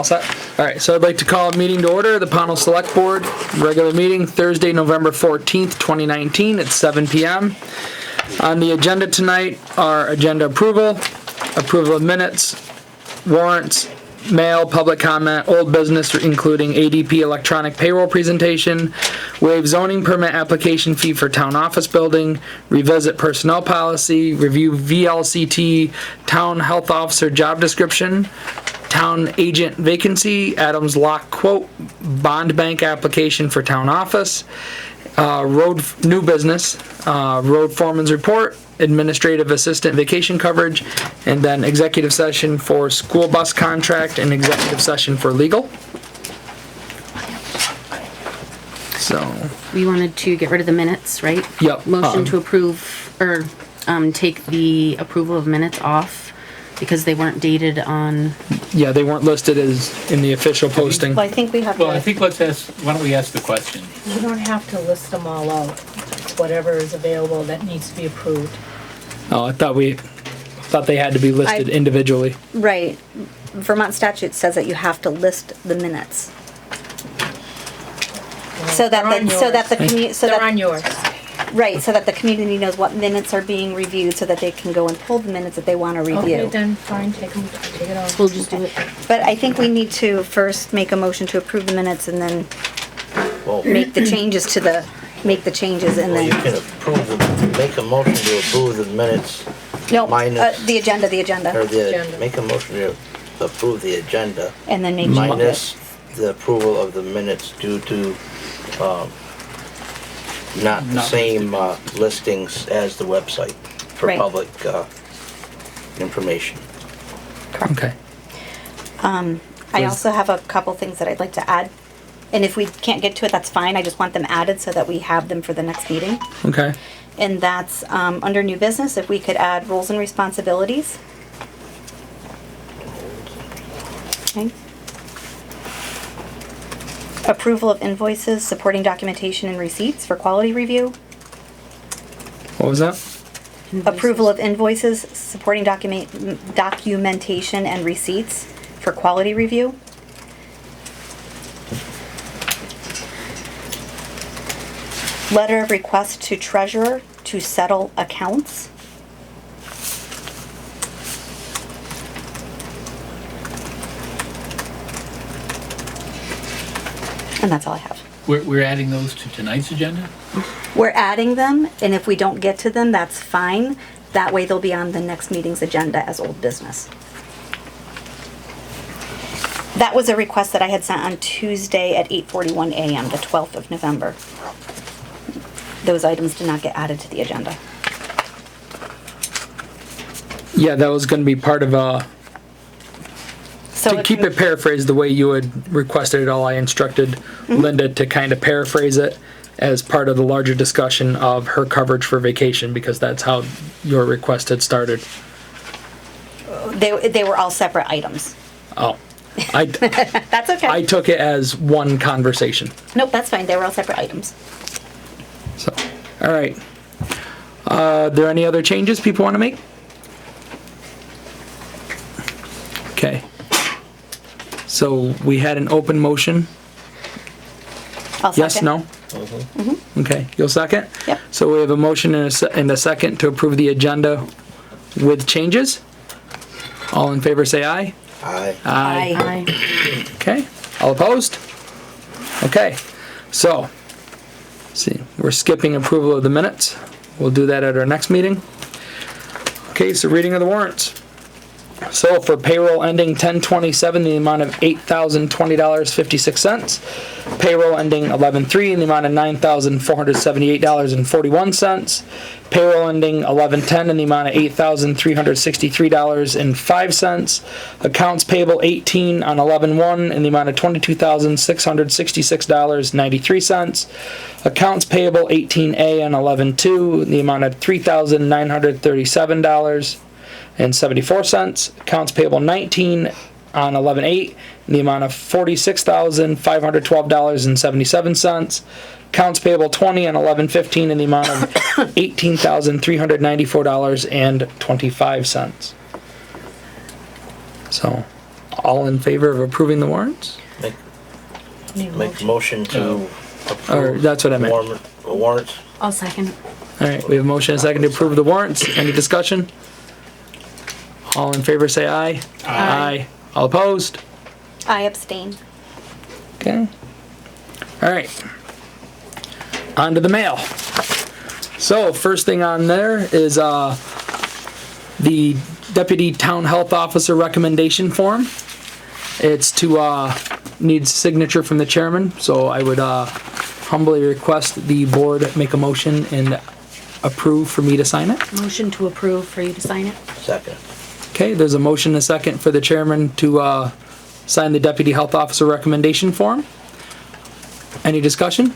All set? All right, so I'd like to call a meeting to order, the Pownal Select Board, regular meeting, Thursday, November 14th, 2019 at 7 p.m. On the agenda tonight are agenda approval of minutes, warrants, mail, public comment, old business, including ADP electronic payroll presentation, waive zoning permit application fee for town office building, revisit personnel policy, review VLCT, town health officer job description, town agent vacancy, Adams Lock quote, bond bank application for town office, road new business, road foreman's report, administrative assistant vacation coverage, and then executive session for school bus contract and executive session for legal. So We wanted to get rid of the minutes, right? Yep. Motion to approve, or take the approval of minutes off because they weren't dated on, yeah, they weren't listed as in the official posting. Well, I think we have Well, I to, think let's ask, why don't we ask the question? You don't have to list them all out. It's whatever is available that needs to be approved. Oh, I thought they had to be listed individually. right, Vermont statute says that you have to list the minutes. So that They're on yours. right, so that the community knows what minutes are being reviewed, so that they can go and pull the minutes that they want to Okay, review. then fine, take it off. we'll just do it. But I think we need to first make a motion to approve the minutes and then Well, make the changes and well, you then, can make a motion to approve the minutes, no, minus- the agenda, or Agenda. make a motion to approve the agenda, and then make. minus the approval of the minutes due to, not the Not same, listings as the website for Right. public, information. Okay. I also have a couple things that I'd like to add. And if we can't get to it, that's fine. I just want them added so that we have them for the next meeting. Okay. And that's under new business, if we could add roles and responsibilities. Okay. Approval of invoices, supporting documentation and receipts for quality review. What was that? Approval of invoices, supporting documentation and receipts for quality review. Letter of request to treasurer to settle accounts. And that's all I have. We're adding those to tonight's agenda? We're adding them, and if we don't get to them, that's fine. That way they'll be on the next meeting's agenda as old business. That was a request that I had sent on Tuesday at 8:41 a.m., the 12th of November. Those items did not get added to the agenda. Yeah, that was going to be part of So to keep it paraphrased the way you had requested it all. I instructed Linda to kind of paraphrase it as part of the larger discussion of her coverage for vacation, because that's how your request had started. They were all separate items. Oh, I That's okay. I took it as one conversation. Nope, that's fine. They were all separate items. So, all right. Are there any other changes people want to make? Okay. So we had an open motion. I'll Yes, second. no? Okay, you'll second? Yep. So we have a motion and a second to approve the agenda with changes. All in favor say aye. Aye. Aye. Okay, all opposed? Okay, so, see, we're skipping approval of the minutes. We'll do that at our next meeting. Okay, so reading of the warrants. So for payroll ending 10/27, the amount of $8,020.56. Payroll ending 11/3 in the amount of $9,478.41. Payroll ending 11/10 in the amount of $8,363.05. Accounts payable 18 on 11/1 in the amount of $22,666.93. Accounts payable 18A on 11/2 in the amount of $3,937.74. Accounts payable 19 on 11/8 in the amount of $46,512.77. Accounts payable 20 on 11/15 in the amount of $18,394.25. So, All in favor of approving the warrants? Need a Make a motion to Or approve that's what I meant. warrants. I'll second. All right, we have a motion and a second to approve the warrants. Any discussion? All in favor, say aye. Aye. All opposed? I abstain. Okay. All right. On to the mail. So first thing on there is the Deputy Town Health Officer recommendation form. It's to needs signature from the chairman, so I would humbly request the board make a motion and approve for me to sign it. Motion to approve for you to sign it. Second. Okay, there's a motion and a second for the chairman to sign the Deputy Health Officer recommendation form. Any discussion?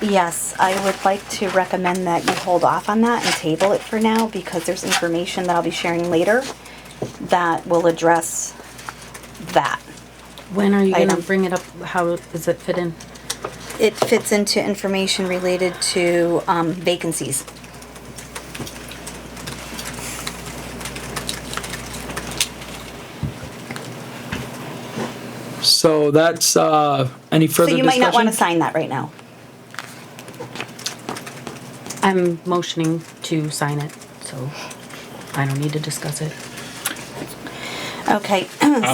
Yes, I would like to recommend that you hold off on that and table it for now because there's information that I'll be sharing later that will address that. When are you gonna Item. bring it up? How does it fit in? It fits into information related to vacancies. So that's, any So further discussion? you might not want to sign that right now. I'm motioning to sign it, so I don't need to discuss it. Okay,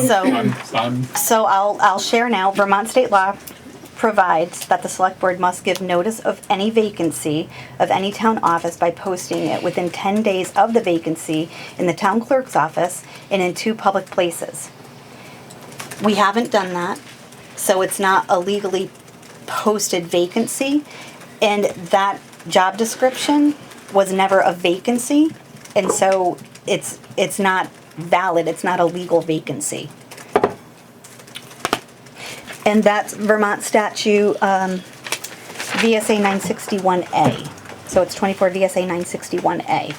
so I'll share now. Vermont state law provides that the select board must give notice of any vacancy of any town office by posting it within 10 days of the vacancy in the town clerk's office and in 2 public places. We haven't done that, so it's not a legally posted vacancy, and that job description was never a vacancy, and so it's not valid, it's not a legal vacancy. And that's Vermont statute, VSA 961A. So it's 24 VSA 961A.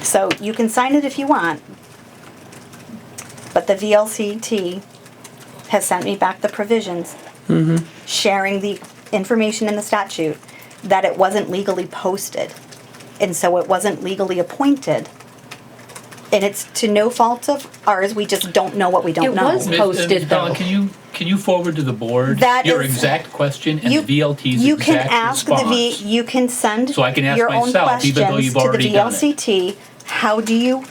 So you can sign it if you want, but the VLCT has sent me back the provisions sharing the information in the statute that it wasn't legally posted. And so it wasn't legally appointed. And it's to no fault of ours, we just don't know what we don't It know. was posted, Donna, though. can you forward to the board That your is- exact question and You- the VLT's You can exact ask response? you can send So I can ask your own myself, even though questions you've to the already done it. VLCT. How do you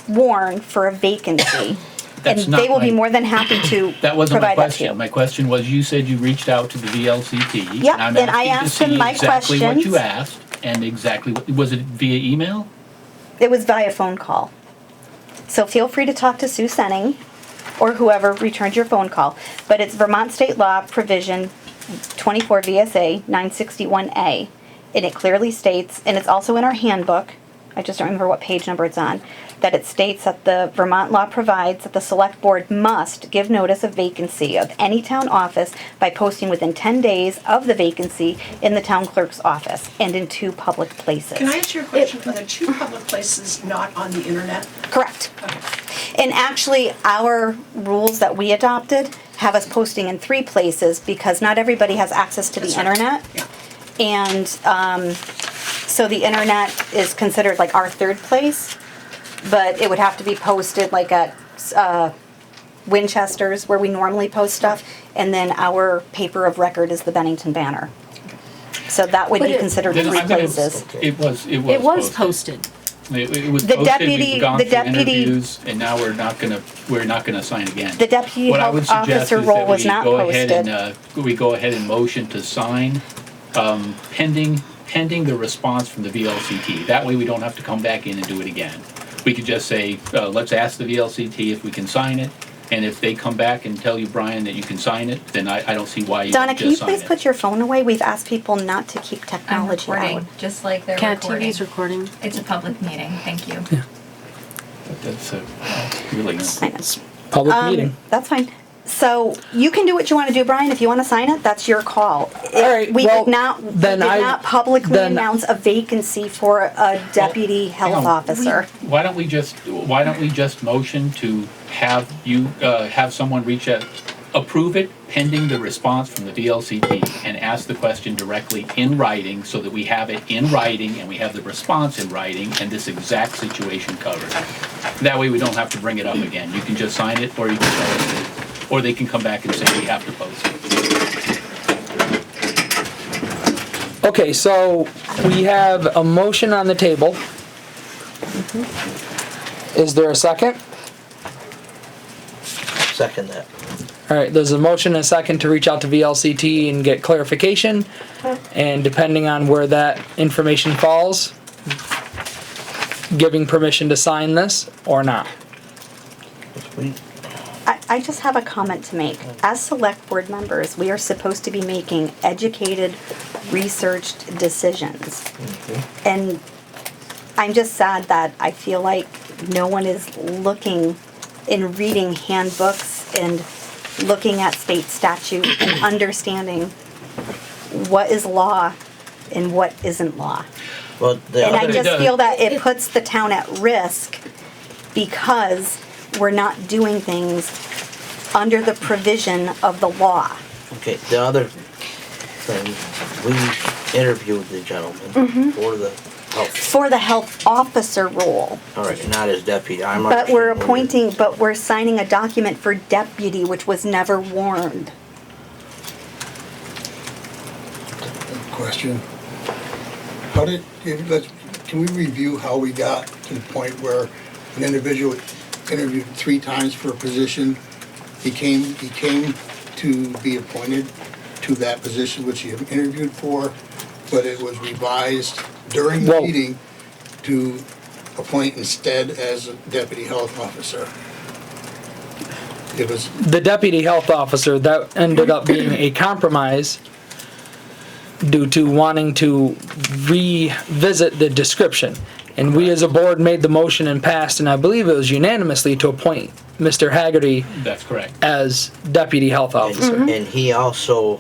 warn for a vacancy? And That's not they will be my- more than happy to That wasn't my provide that to you. question. My question was, you said you reached out to the VLCT. Yep, I'm and I asking to asked him see my exactly what you questions. asked and exactly, was it via email? It was via phone call. So feel free to talk to Sue Senning or whoever returned your phone call. But it's Vermont State Law Provision 24 VSA 961A. And it clearly states, and it's also in our handbook, I just don't remember what page number it's on, that it states that the Vermont law provides that the select board must give notice of vacancy of any town office by posting within 10 days of the vacancy in the town clerk's office and in 2 public places. Can I ask you a question? Are the 2 public places not on the internet? Correct. Okay. And actually, our rules that we adopted have us posting in 3 places because not everybody has access to the That's right. internet. Yeah. And so the internet is considered like our 3rd place, but it would have to be posted like at Winchester's where we normally post stuff, and then our paper of record is the Bennington Banner. So that would But be it- considered Then 3 I'm gonna- places. It was It was posted. It was The posted, deputy- we've gone the through deputy- interviews, and now we're not gonna sign again. The deputy What I would health suggest officer is role that was we not go ahead posted. and, we go ahead and motion to sign, pending the response from the VLCT. That way we don't have to come back in and do it again. We could just say, let's ask the VLCT if we can sign it, and if they come back and tell you, Brian, that you can sign it, then I don't see why you Donna, don't can you just sign please it. put your phone away? We've asked people not to keep I'm technology recording, out. just like they're Cat recording. TV's recording. It's a public meeting, thank you. That's really. I know. Public meeting. That's fine. So you can do what you want to do, Brian. If you want to sign it, that's your call. All right, We well, did not publicly then- announce a vacancy for a deputy hang health on. officer. Why don't we just motion to have you, have someone reach out, approve it pending the response from the VLCT and ask the question directly in writing so that we have it in writing and we have the response in writing and this exact situation covered. That way we don't have to bring it up again. You can just sign it, or you can tell us that, or they can come back and say we have to post it. Okay, so we have a motion on the table. Is there a second? Second that. All right, there's a motion and a second to reach out to VLCT and get clarification. And depending on where that information falls, giving permission to sign this or not. I just have a comment to make. As select board members, we are supposed to be making educated, researched decisions. And I'm just sad that I feel like no one is looking and reading handbooks and looking at state statute and understanding what is law and what isn't law. Well, And I just does. feel that it puts the town at risk because we're not doing things under the provision of the law. okay, the other thing, we interviewed the gentleman for the health, For the health officer role. all right, not as deputy. I'm But we're understanding appointing, but we're signing a document for deputy, which was never warned. Question. Can we review how we got to the point where an individual interviewed 3 times for a position, he came to be appointed to that position which he interviewed for, but it was revised during the Whoa. meeting to appoint instead as a deputy health officer? It was, The deputy health officer, that ended up being a compromise due to wanting to revisit the description. And we as a board made the motion and passed, and I believe it was unanimously to appoint Mr. Haggerty That's correct. as deputy health officer. and he also,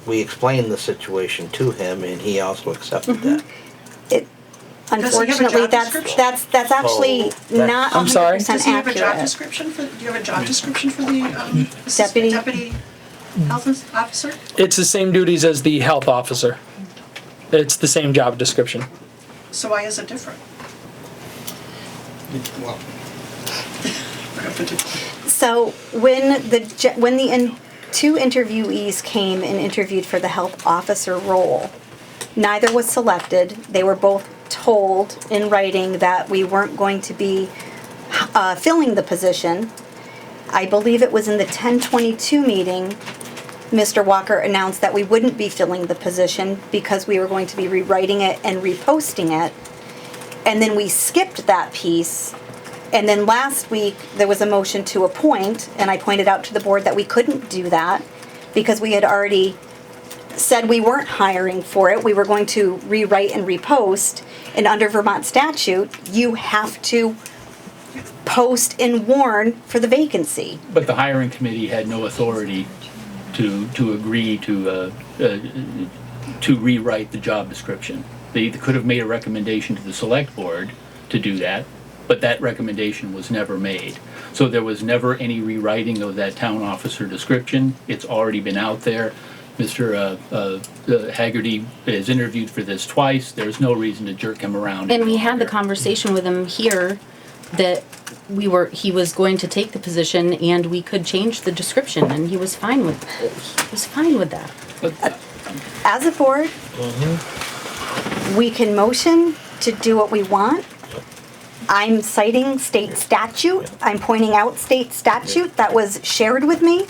we explained the situation to him, and he also accepted that. It, he have a unfortunately, job that's description? actually that's- not I'm sorry? 100% Does he have a job accurate. description for, do you have a job description for the, Deputy? deputy health officer? It's the same duties as the health officer. It's the same job description. So why is it different? well, So when the 2 interviewees came and interviewed for the health officer role, neither was selected. They were both told in writing that we weren't going to be filling the position. I believe it was in the 1022 meeting, Mr. Walker announced that we wouldn't be filling the position because we were going to be rewriting it and reposting it. And then we skipped that piece. And then last week, there was a motion to appoint, and I pointed out to the board that we couldn't do that because we had already said we weren't hiring for it. We were going to rewrite and repost. And under Vermont statute, you have to post and warn for the vacancy. But the hiring committee had no authority to agree to rewrite the job description. They could have made a recommendation to the select board to do that, but that recommendation was never made. So there was never any rewriting of that town officer description. It's already been out there. Mr. Haggerty is interviewed for this twice. There's no reason to jerk him around. And we had the conversation with him here that he was going to take the position and we could change the description, and he was fine with that. As a board, we can motion to do what we want. I'm citing state statute. I'm pointing out state statute that was shared with me.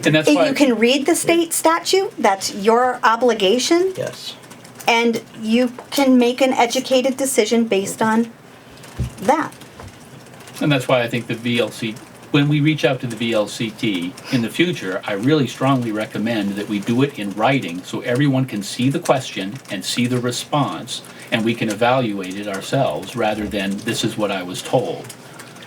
And that's why You can read the state statute. That's your obligation. Yes. And you can make an educated decision based on that. And that's why I think the VLC, when we reach out to the VLCT in the future, I really strongly recommend that we do it in writing so everyone can see the question and see the response, and we can evaluate it ourselves rather than this is what I was told.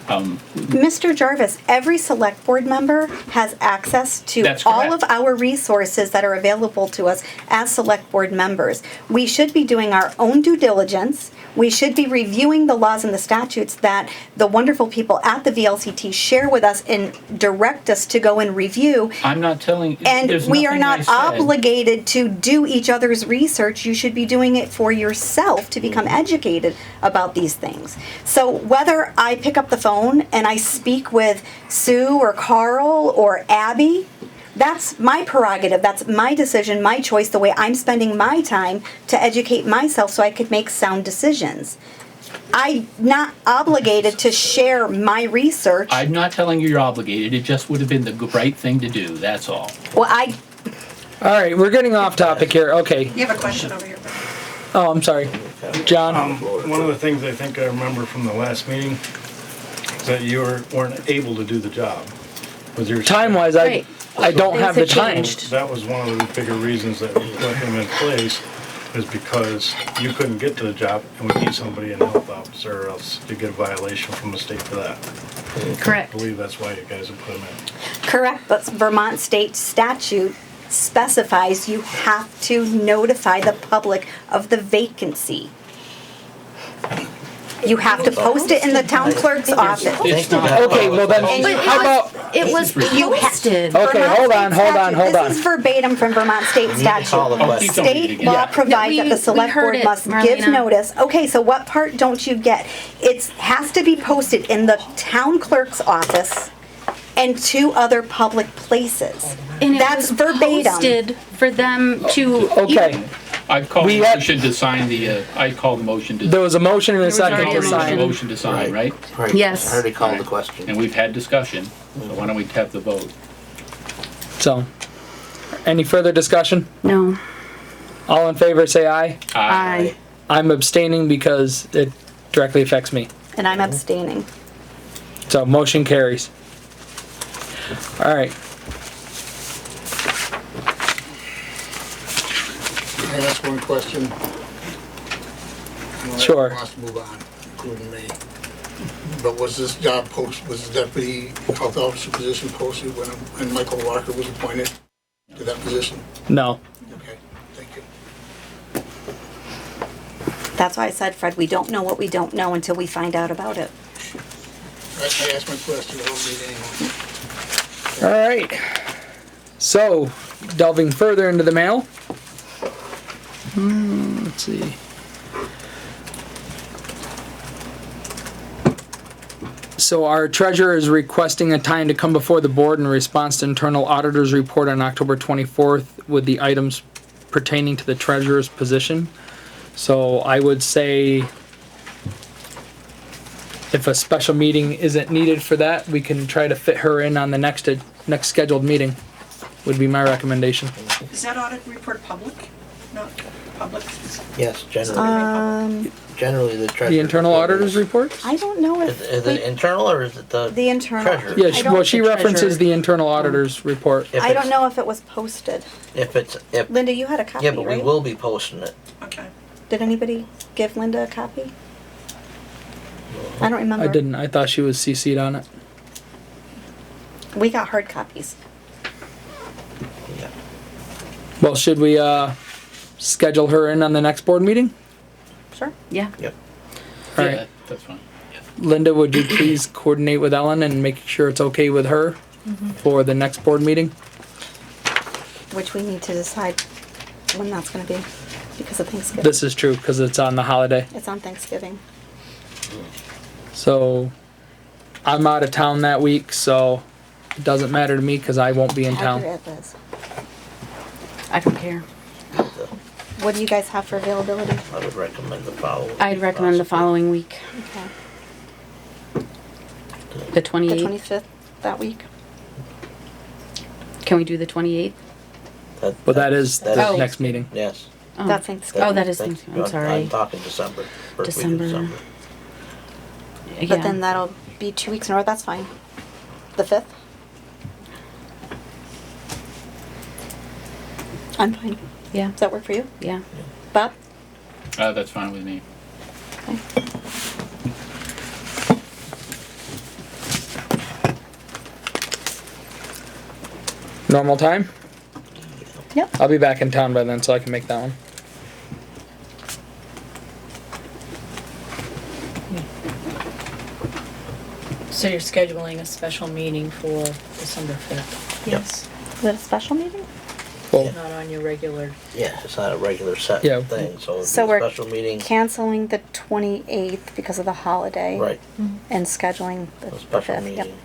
Mr. Jarvis, every select board member has access to That's all correct. of our resources that are available to us as select board members. We should be doing our own due diligence. We should be reviewing the laws and the statutes that the wonderful people at the VLCT share with us and direct us to go and review. I'm not telling, And there's we are nothing I not said. obligated to do each other's research. You should be doing it for yourself to become educated about these things. So whether I pick up the phone and I speak with Sue or Carl or Abby, that's my prerogative. That's my decision, my choice, the way I'm spending my time to educate myself so I could make sound decisions. I'm not obligated to share my research. I'm not telling you you're obligated, it just would have been the right thing to do, that's all. Well, All right, we're getting off topic here. Okay. You have a question over here. Oh, I'm sorry. John? One of the things I think I remember from the last meeting is that you weren't able to do the job with your. Time-wise, Right. I don't have the Things have time. changed. That was one of the bigger reasons that we put him in place, is because you couldn't get to the job and we need somebody in the health officer or else you get a violation from the state for that. I Correct. believe that's why you guys have put him in. correct, but Vermont state statute specifies you have to notify the public of the vacancy. You have to post it in the town clerk's office. It's not. Okay, well then, And you how about, It was You ha- posted. Okay, Vermont hold on, state hold on, statute. hold on. This is verbatim from Vermont state You need to call the statute. Oh, question. please don't read it State again. law Yeah. provides that We the select heard board it, must give Marlena. notice. Okay, so what part don't you get? It has to be posted in the town clerk's office and 2 other public places. And it That's was verbatim. posted for them to. okay, I'd call We the had- motion to sign the, I'd call the motion to. there was a motion and a was second already to a Already sign. motion. motion to sign, right? Right. Yes. I already called the And question. we've had discussion, so why don't we have the vote? So, any further discussion? No. All in favor, say aye. Aye. I'm abstaining because it directly affects me. And I'm abstaining. So, motion carries. All right, Can I ask one question? Sure. Everyone wants to move on, including me. But was this job was the deputy health officer position posted when Michael Walker was appointed to that position? no. Okay, thank you. That's why I said, Fred, we don't know what we don't know until we find out about it. I asked my question, I don't need any more. All right. So, delving further into the mail. Let's see. So our treasurer is requesting a time to come before the board in response to internal auditor's report on October 24th with the items pertaining to the treasurer's position. So I would say if a special meeting isn't needed for that, we can try to fit her in on the next scheduled meeting, would be my recommendation. Is that audit report public? Not public? Yes, generally the treasurer. The internal auditor's report? I don't know Is if, it internal or is it the the internal. treasurer? Yeah, I don't- well, she the references treasurer. the internal auditor's report. If I don't it's- know if it was posted. If, Linda, you had a copy, yeah, but we right? will be posting it. Okay. Did anybody give Linda a copy? I don't remember. I didn't, I thought she was CC'd on it. We got hard copies. Yeah. Well, should we, schedule her in on the next board meeting? Sure. Yeah. Yep. All Yeah, right. that's fine. Linda, would you please coordinate with Ellen and make sure it's okay with her for the next board meeting? Which we need to decide when that's gonna be because of Thanksgiving. This is true, because it's on the holiday. It's on Thanksgiving. So, I'm out of town that week, so it doesn't matter to me, because I won't be in town. Accurate it is. I don't care. What do you guys have for availability? I would recommend the following. I'd recommend the following week, Okay. the The 28th. 25th that week? Can we do the 28th? But that is the Oh. next meeting. Yes. Oh. That's Thanksgiving. Oh, that is That's- Thanksgiving. I'm sorry. I'm talking December. First week of December. December. But Yeah. then that'll be 2 weeks in a row, that's fine. The 5th? I'm fine. Yeah. Does that work for you? Yeah. Bob? That's fine with me. Normal time? Yep. I'll be back in town by then, so I can make that one. So you're scheduling a special meeting for December 5th, Yes. Is it a special meeting? Well, not on your regular. Yeah, it's not a regular set Yeah. thing, so it's So a we're special meeting. canceling the 28th because of the holiday. Right, And scheduling the a the special 5th. Yep. meeting.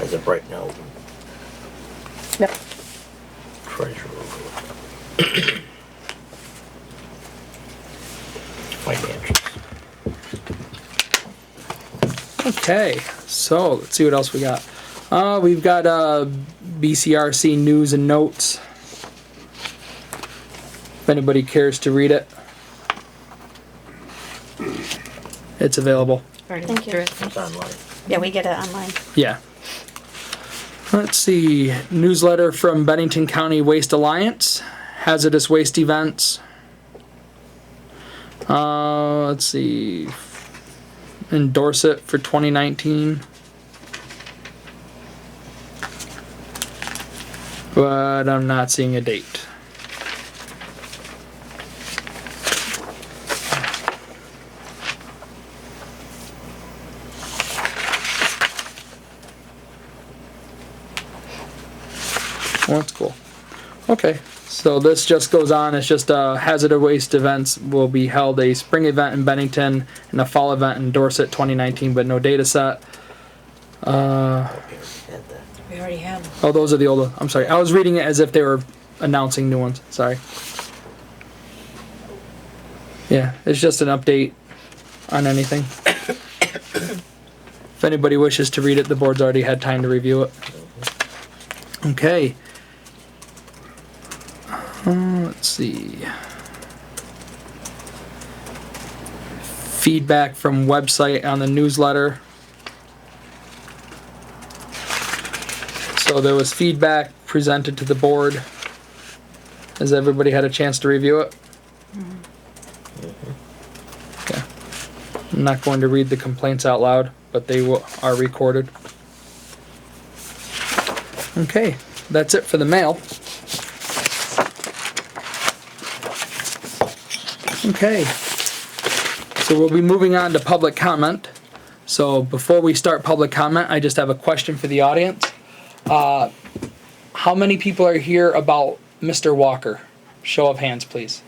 As of right now, Yep. treasurer. Financials. okay, so let's see what else we got. We've got BCRC news and notes. If anybody cares to read it, it's available. Thank you. It's online. Yeah, we get it online. Yeah. Let's see. Newsletter from Bennington County Waste Alliance. Hazardous waste events. Let's see. Endorse it for 2019. But I'm not seeing a date. Well, that's cool. Okay, so this just goes on. It's just hazardous waste events will be held a spring event in Bennington and a fall event in Dorset 2019, but no data set. Had that. We already have. Oh, those are the old. I'm sorry. I was reading it as if they were announcing new ones. Sorry. Yeah, it's just an update on anything. If anybody wishes to read it, the board's already had time to review it. Okay. Let's see. Feedback from website on the newsletter. So there was feedback presented to the board. Has everybody had a chance to review it? Okay. I'm not going to read the complaints out loud, but they are recorded. Okay, that's it for the mail. Okay, so we'll be moving on to public comment. So before we start public comment, I just have a question for the audience. How many people are here about Mr. Walker? Show of hands, please.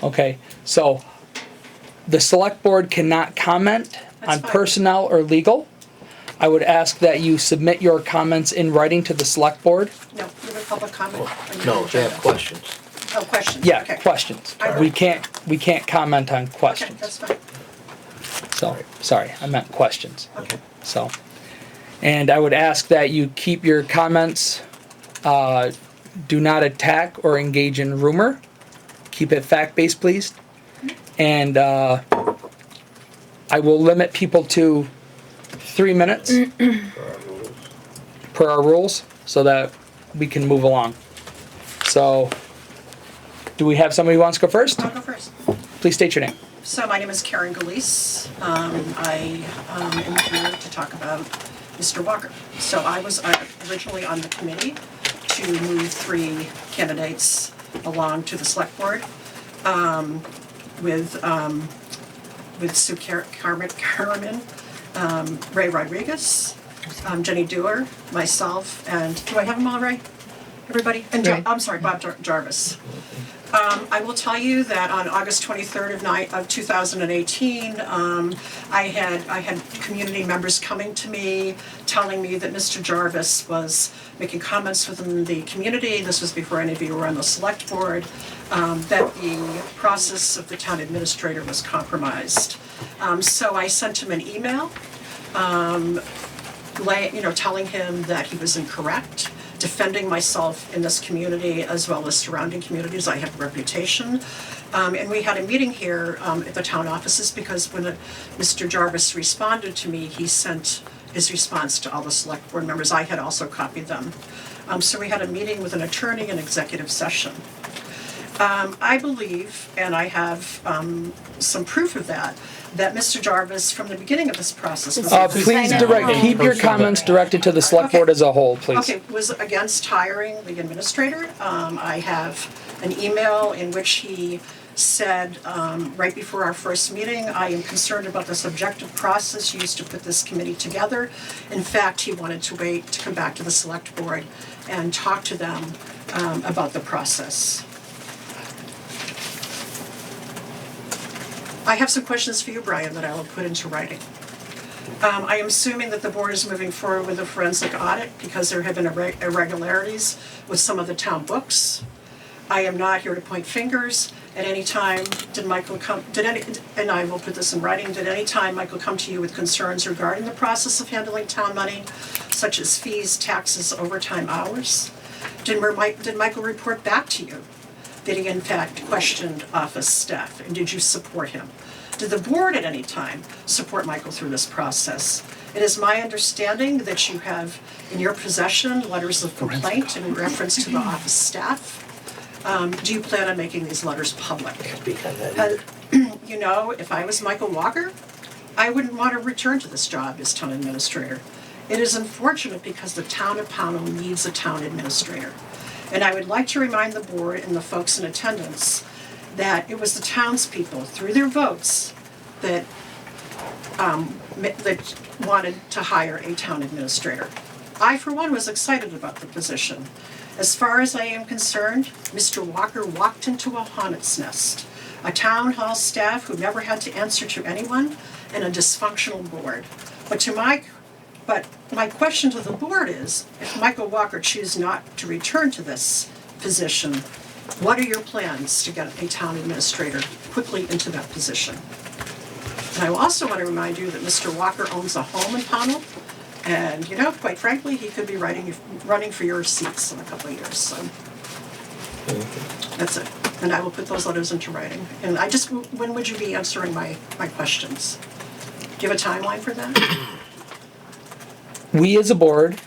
Okay, so the select board cannot comment on fine. personnel or legal. I would ask that you submit your comments in writing to the select board. No, you have a public comment? on your No, they have agenda. questions. Oh, questions? Yeah, Okay. questions. I- We can't comment on Okay, questions. that's fine. So, sorry, I meant questions. Okay. So, and I would ask that you keep your comments, do not attack or engage in rumor. Keep it fact-based, please. And I will limit people to 3 minutes per our rules so that we can move along. So, do we have somebody who wants to go first? I'll go first. Please state your name. So my name is Karen Galise. I am here to talk about Mr. Walker. So I was originally on the committee to move 3 candidates along to the select board with Sue Carmen, Ray Rodriguez, Jenny Dewar, myself, and do I have them all right? Everybody? And Right. I'm sorry, Bob Jarvis. I will tell you that on August 23rd of 2018, I had community members coming to me, telling me that Mr. Jarvis was making comments within the community. This was before any of you were on the select board, that the process of the town administrator was compromised. So I sent him an email, telling him that he was incorrect, defending myself in this community as well as surrounding communities. I have a reputation. And we had a meeting here at the town offices because when Mr. Jarvis responded to me, he sent his response to all the select board members. I had also copied them. So we had a meeting with an attorney in executive session. I believe, and I have some proof of that Mr. Jarvis, from the beginning of this process, was Please keep your comments directed to the select board as a whole, please. Okay, was against hiring the administrator. I have an email in which he said right before our first meeting, I am concerned about the subjective process used to put this committee together. In fact, he wanted to wait to come back to the select board and talk to them about the process. I have some questions for you, Brian, that I will put into writing. I am assuming that the board is moving forward with a forensic audit because there have been irregularities with some of the town books. I am not here to point fingers. At any time, and I will put this in writing, did any time Michael come to you with concerns regarding the process of handling town money, such as fees, taxes, overtime hours? Did Michael report back to you that he in fact questioned office staff, and did you support him? Did the board at any time support Michael through this process? It is my understanding that you have in your possession letters of complaint in reference to the office staff. Do you plan on making these letters public? You know, if I was Michael Walker, I wouldn't want to return to this job as town administrator. It is unfortunate because the town of Pownal needs a town administrator. And I would like to remind the board and the folks in attendance that it was the townspeople, through their votes, that wanted to hire a town administrator. I, for one, was excited about the position. As far as I am concerned, Mr. Walker walked into a hornet's nest, a town hall staff who never had to answer to anyone, and a dysfunctional board. But my question to the board is, if Michael Walker chooses not to return to this position, what are your plans to get a town administrator quickly into that position? And I also want to remind you that Mr. Walker owns a home in Pownal, and, you know, quite frankly, he could be running for your seats in a couple of years, so. That's it. And I will put those letters into writing. And when would you be answering my questions? Do you have a timeline for that? We as a board,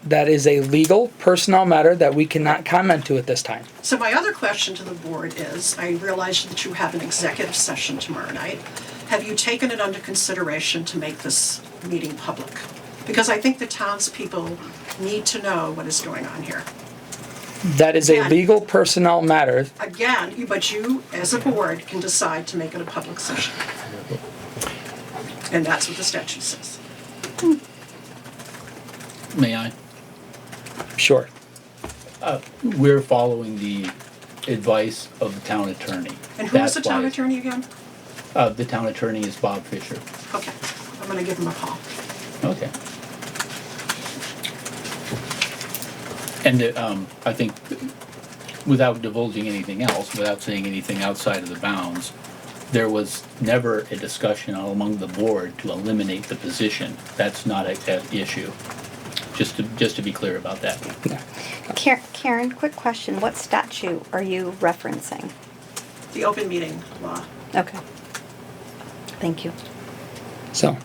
that is a legal personnel matter that we cannot comment to at this time. So my other question to the board is, I realize that you have an executive session tomorrow night. Have you taken it under consideration to make this meeting public? Because I think the townspeople need to know what is going on here. That is a legal personnel matter. Again, but you, as a board, can decide to make it a public session. And that's what the statute says. May I? Sure. We're following the advice of the town attorney. And who is the town attorney again? The town attorney is Bob Fisher. Okay, I'm gonna give him a call. Okay. And I think, without divulging anything else, without saying anything outside of the bounds, there was never a discussion among the board to eliminate the position. That's not an issue. Just to be clear about that. Yeah. Karen, quick question. What statute are you referencing? The open meeting law. Okay. Thank you. So,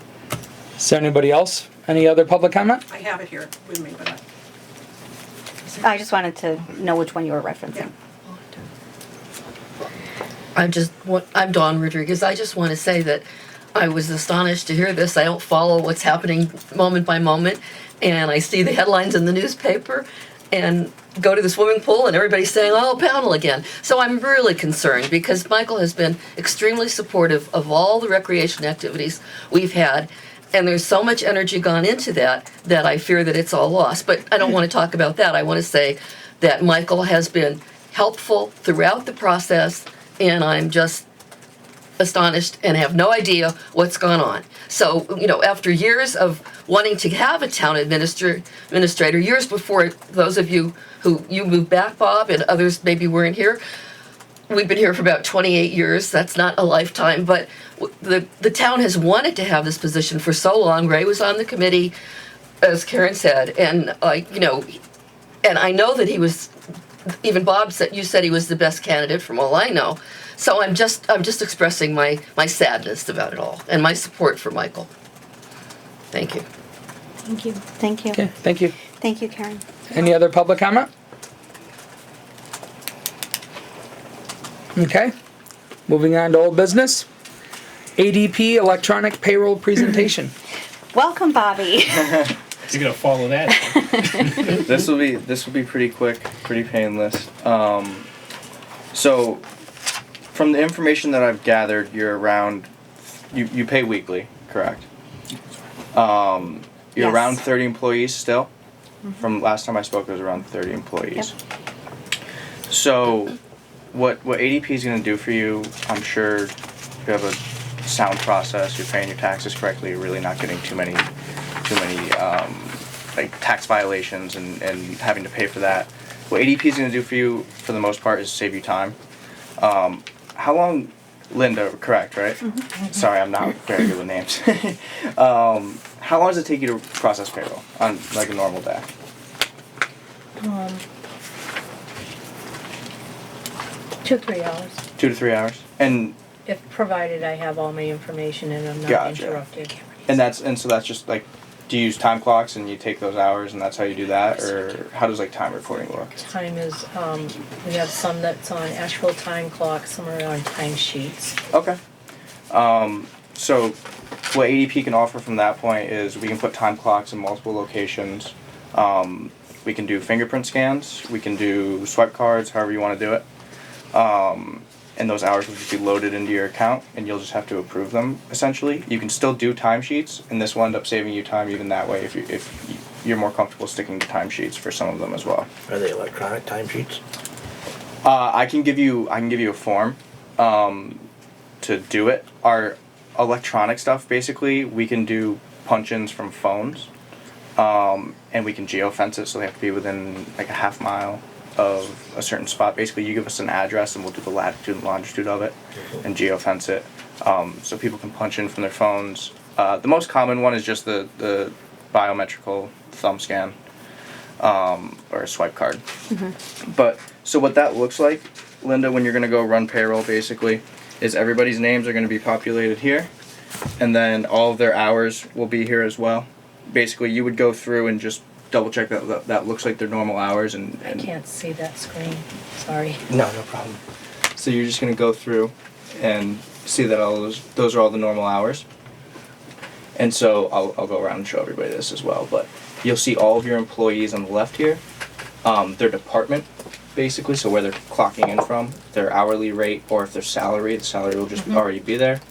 is there anybody else? Any other public comment? I have it here with me, but I just wanted to know which one you were referencing. I'm Dawn Rodriguez. I just want to say that I was astonished to hear this. I don't follow what's happening moment by moment, and I see the headlines in the newspaper and go to the swimming pool and everybody's saying, oh, Pownal again. So I'm really concerned because Michael has been extremely supportive of all the recreation activities we've had, and there's so much energy gone into that I fear that it's all lost. But I don't want to talk about that. I want to say that Michael has been helpful throughout the process, and I'm just astonished and have no idea what's gone on. So, you know, after years of wanting to have a town administrator, years before those of you who you moved back, Bob, and others maybe weren't here, we've been here for about 28 years. That's not a lifetime, but the town has wanted to have this position for so long. Ray was on the committee, as Karen said, and you know, and I know that he was. Even Bob said, you said he was the best candidate from all I know. So I'm just expressing my sadness about it all and my support for Michael. Thank you. Thank you. Thank you. Okay, thank you. Thank you, Karen. Any other public comment? Okay, moving on to old business. ADP electronic payroll presentation. Welcome, Bobby. You're gonna follow that. This will be pretty quick, pretty painless. So from the information that I've gathered, you're around, you pay weekly, correct? You're Yes. around 30 employees still? From last time I spoke, it was around 30 employees. So, what ADP is going to do for you, I'm sure you have a sound process, you're paying your taxes correctly, you're really not getting too many like tax violations and having to pay for that. What ADP is going to do for you, for the most part, is save you time. How long, Linda, correct, right? Sorry, I'm not very good with names. How long does it take you to process payroll on like a normal day? 2-3 hours, 2 to 3 hours? And if provided I have all my information and I'm not Gotcha. interrupted. so that's just like, do you use time clocks and you take those hours and that's how you do that, or how does like time reporting work? Time is, we have some that's on actual time clock, some are on time sheets. Okay. So what ADP can offer from that point is we can put time clocks in multiple locations. We can do fingerprint scans. We can do swipe cards, however you want to do it. And those hours will just be loaded into your account, and you'll just have to approve them, essentially. You can still do timesheets, and this will end up saving you time even that way if you're more comfortable sticking to timesheets for some of them as well. Are they electronic timesheets? I can give you a form to do it. Our electronic stuff, basically, we can do punch-ins from phones, and we can geofence it, so they have to be within like a half mile of a certain spot. Basically, you give us an address and we'll do the latitude and longitude of it and geofence it, so people can punch in from their phones. The most common one is just the biometrical thumb scan or a swipe card. But so what that looks like, Linda, when you're going to go run payroll, basically, is everybody's names are going to be populated here, and then all of their hours will be here as well. Basically, you would go through and just double check that looks like their normal hours, and I can't see that screen, sorry. no problem. So you're just going to go through and see that all those are all the normal hours. And so I'll go around and show everybody this as well, but you'll see all of your employees on the left here, their department, basically, so where they're clocking in from, their hourly rate, or if they're salary, the salary will just already be there,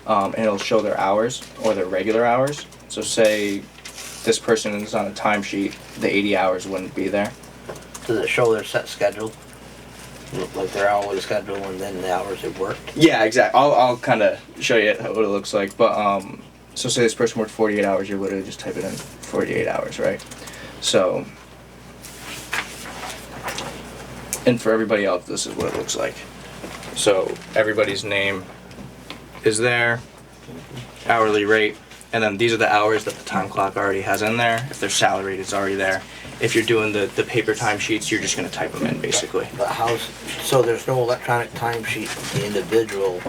and it'll show their hours or their regular hours. So say this person is on a timesheet, the 80 hours wouldn't be there. Does it show their set schedule? Like their hourly schedule and then the hours they've worked? Yeah, exactly. I'll kind of show you what it looks like, but so say this person worked 48 hours, you literally just type it in 48 hours, right? So, and for everybody else, this is what it looks like. So everybody's name is there, hourly rate, and then these are the hours that the time clock already has in there. If their salary is already there. If you're doing the paper timesheets, you're just going to type them in, basically. But so there's no electronic timesheet the individual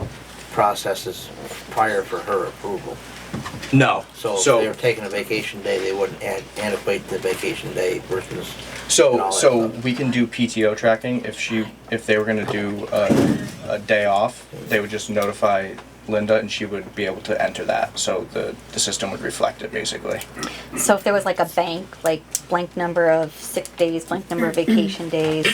processes prior for her approval? No. So if they were taking a vacation day, they wouldn't annotate the vacation day versus. So we can do PTO tracking. If they were going to do a day off, they would just notify Linda and she would be able to enter that. So the system would reflect it, basically. So if there was like a bank, like blank number of sick days, blank number of vacation days,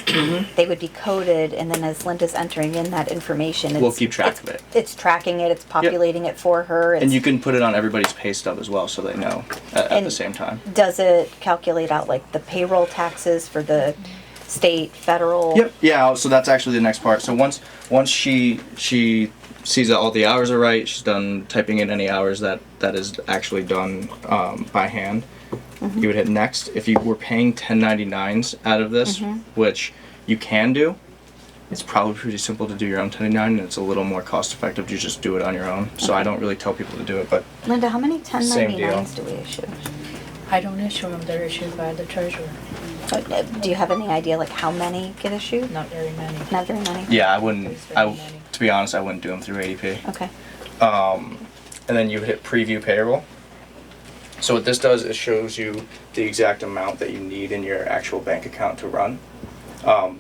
they would be coded, and then as Linda's entering in that information, We'll keep track of it. It's tracking it, it's populating it for her. And you can put it on everybody's pay stub as well, so they know at the same time. Does it calculate out like the payroll taxes for the state, federal? Yep. Yeah. So that's actually the next part. So once she sees that all the hours are right, she's done typing in any hours that is actually done by hand. You would hit next. If you were paying 1099s out of this, which you can do, it's probably pretty simple to do your own 1099, and it's a little more cost effective to just do it on your own. So I don't really tell people to do it, but Linda, how many Same deal. 1099s do we issue? I don't issue them, they're issued by the treasurer. Do you have any idea like how many get issued? Not very many. Not very many? yeah, I wouldn't. To be honest, I wouldn't do them through ADP. Okay. And then you hit preview payroll. So what this does is shows you the exact amount that you need in your actual bank account to run.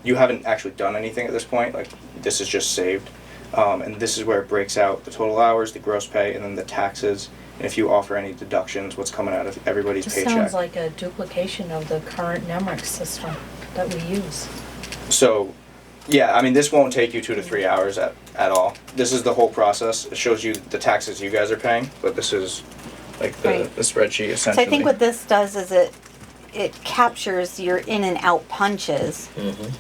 You haven't actually done anything at this point, like this is just saved. And this is where it breaks out the total hours, the gross pay, and then the taxes, and if you offer any deductions, what's coming out of everybody's This paycheck. sounds like a duplication of the current NEMRIC system that we use. So Yeah, I mean, this won't take you 2 to 3 hours at all. This is the whole process. It shows you the taxes you guys are paying, but this is like Right. the spreadsheet So essentially. I think what this does is it captures your in and out punches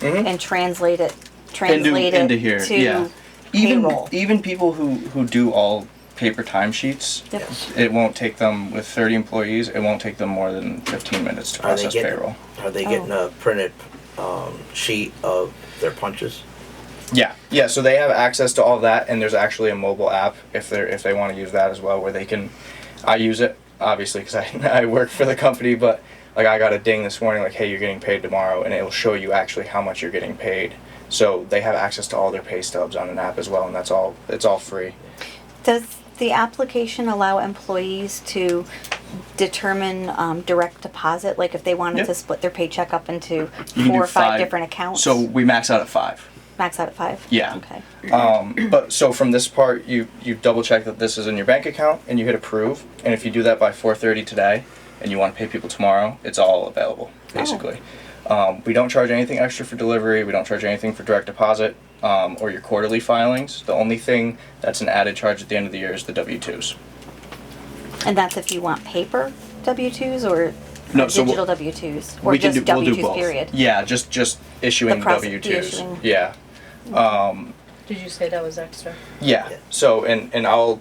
and translate it into here, to yeah. payroll. Even people who do all paper timesheets, Yep. it won't take them, with 30 employees, it won't take them more than 15 minutes to Are they process getting, payroll. are they getting a printed sheet of their punches? Yeah, so they have access to all that, and there's actually a mobile app if they want to use that as well, where they can. I use it obviously because I work for the company, but like I got a ding this morning like, hey, you're getting paid tomorrow, and it will show you actually how much you're getting paid. So they have access to all their pay stubs on an app as well, and it's all free. Does the application allow employees to determine direct deposit? Like if they wanted to split their paycheck up into You can 4 do or 5 different accounts? So we max out at 5. Max out at 5? Yeah. Okay. But so from this part, you double check that this is in your bank account, and you hit approve. And if you do that by 4:30 today, and you want to pay people tomorrow, it's all available basically. We don't charge anything extra for delivery. We don't charge anything for direct deposit or your quarterly filings. The only thing that's an added charge at the end of the year is the W-2s. And that's if you want paper W-2s or No, so digital W-2s? Or we can just we'll do W-2s both. period? Yeah, just issuing The the process- the W-2s. issuing. Yeah. Did you say that was extra? Yeah. So and I'll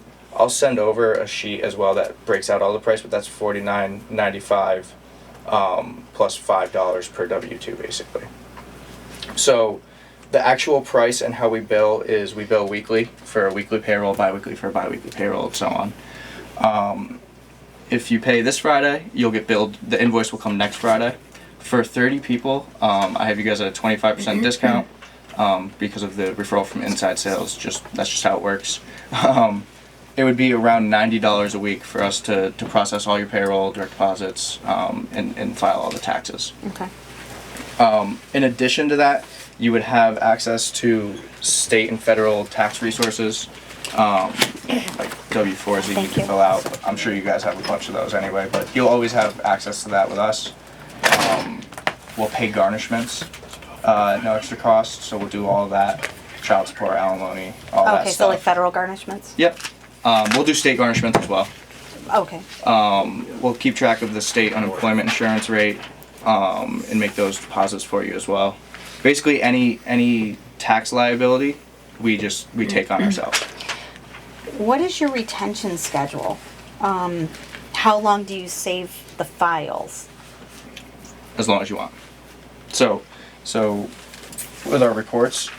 send over a sheet as well that breaks out all the price, but that's $49.95 plus $5 per W-2 basically. So the actual price and how we bill is we bill weekly for a weekly payroll, bi-weekly for a bi-weekly payroll, and so on. If you pay this Friday, you'll get billed. The invoice will come next Friday. For 30 people, I have you guys at a 25% discount because of the referral from inside sales. That's just how it works. It would be around $90 a week for us to process all your payroll, direct deposits, and file all the taxes. Okay. In addition to that, you would have access to state and federal tax resources, like W-4s that you can fill out. I'm sure you guys have a bunch of those anyway, but you'll always have access to that with us. We'll pay garnishments at no extra cost, so we'll do all of that. Child support, alimony, all that Okay, stuff. so like federal garnishments? Yep. We'll do state garnishments as well. Okay. We'll keep track of the state unemployment insurance rate and make those deposits for you as well. Basically, any tax liability, we take on ourselves. What is your retention schedule? How long do you save the files? As long as you want. So with our reports,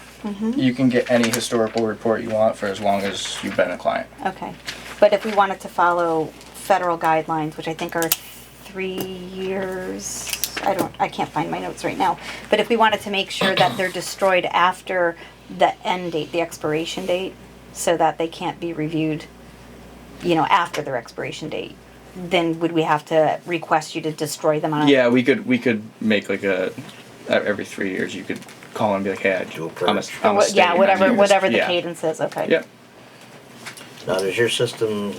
you can get any historical report you want for as long as you've been a client. Okay. But if we wanted to follow federal guidelines, which I think are 3 years, I can't find my notes right now. But if we wanted to make sure that they're destroyed after the end date, the expiration date, so that they can't be reviewed, after their expiration date, then would we have to request you to destroy them on Yeah, we could make like every 3 years you could call and be like, hey, I'm a state and I need whatever the this. cadence is, okay. Yep. Now, does your system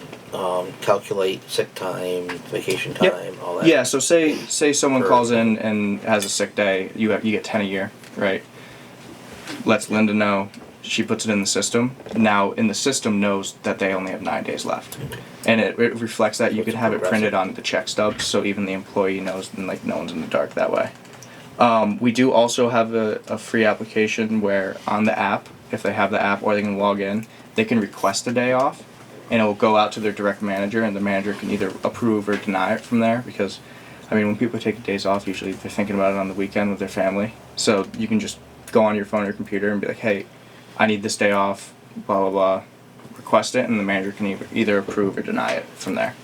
calculate sick time, vacation time, all that? Yeah, so say someone calls in and has a sick day, you get 10 a year, right? Lets Linda know, she puts it in the system. Now in the system knows that they only have 9 days left. And it reflects that. You could have it printed on the check stubs, so even the employee knows, and like no one's in the dark that way. We do also have a free application where on the app, if they have the app or they can log in, they can request a day off, and it will go out to their direct manager, and the manager can either approve or deny it from there. Because, I mean, when people take days off, usually they're thinking about it on the weekend with their family. So you can just go on your phone or your computer and be like, hey, I need this day off, blah, blah, blah. Request it, and the manager can either approve or deny it from there.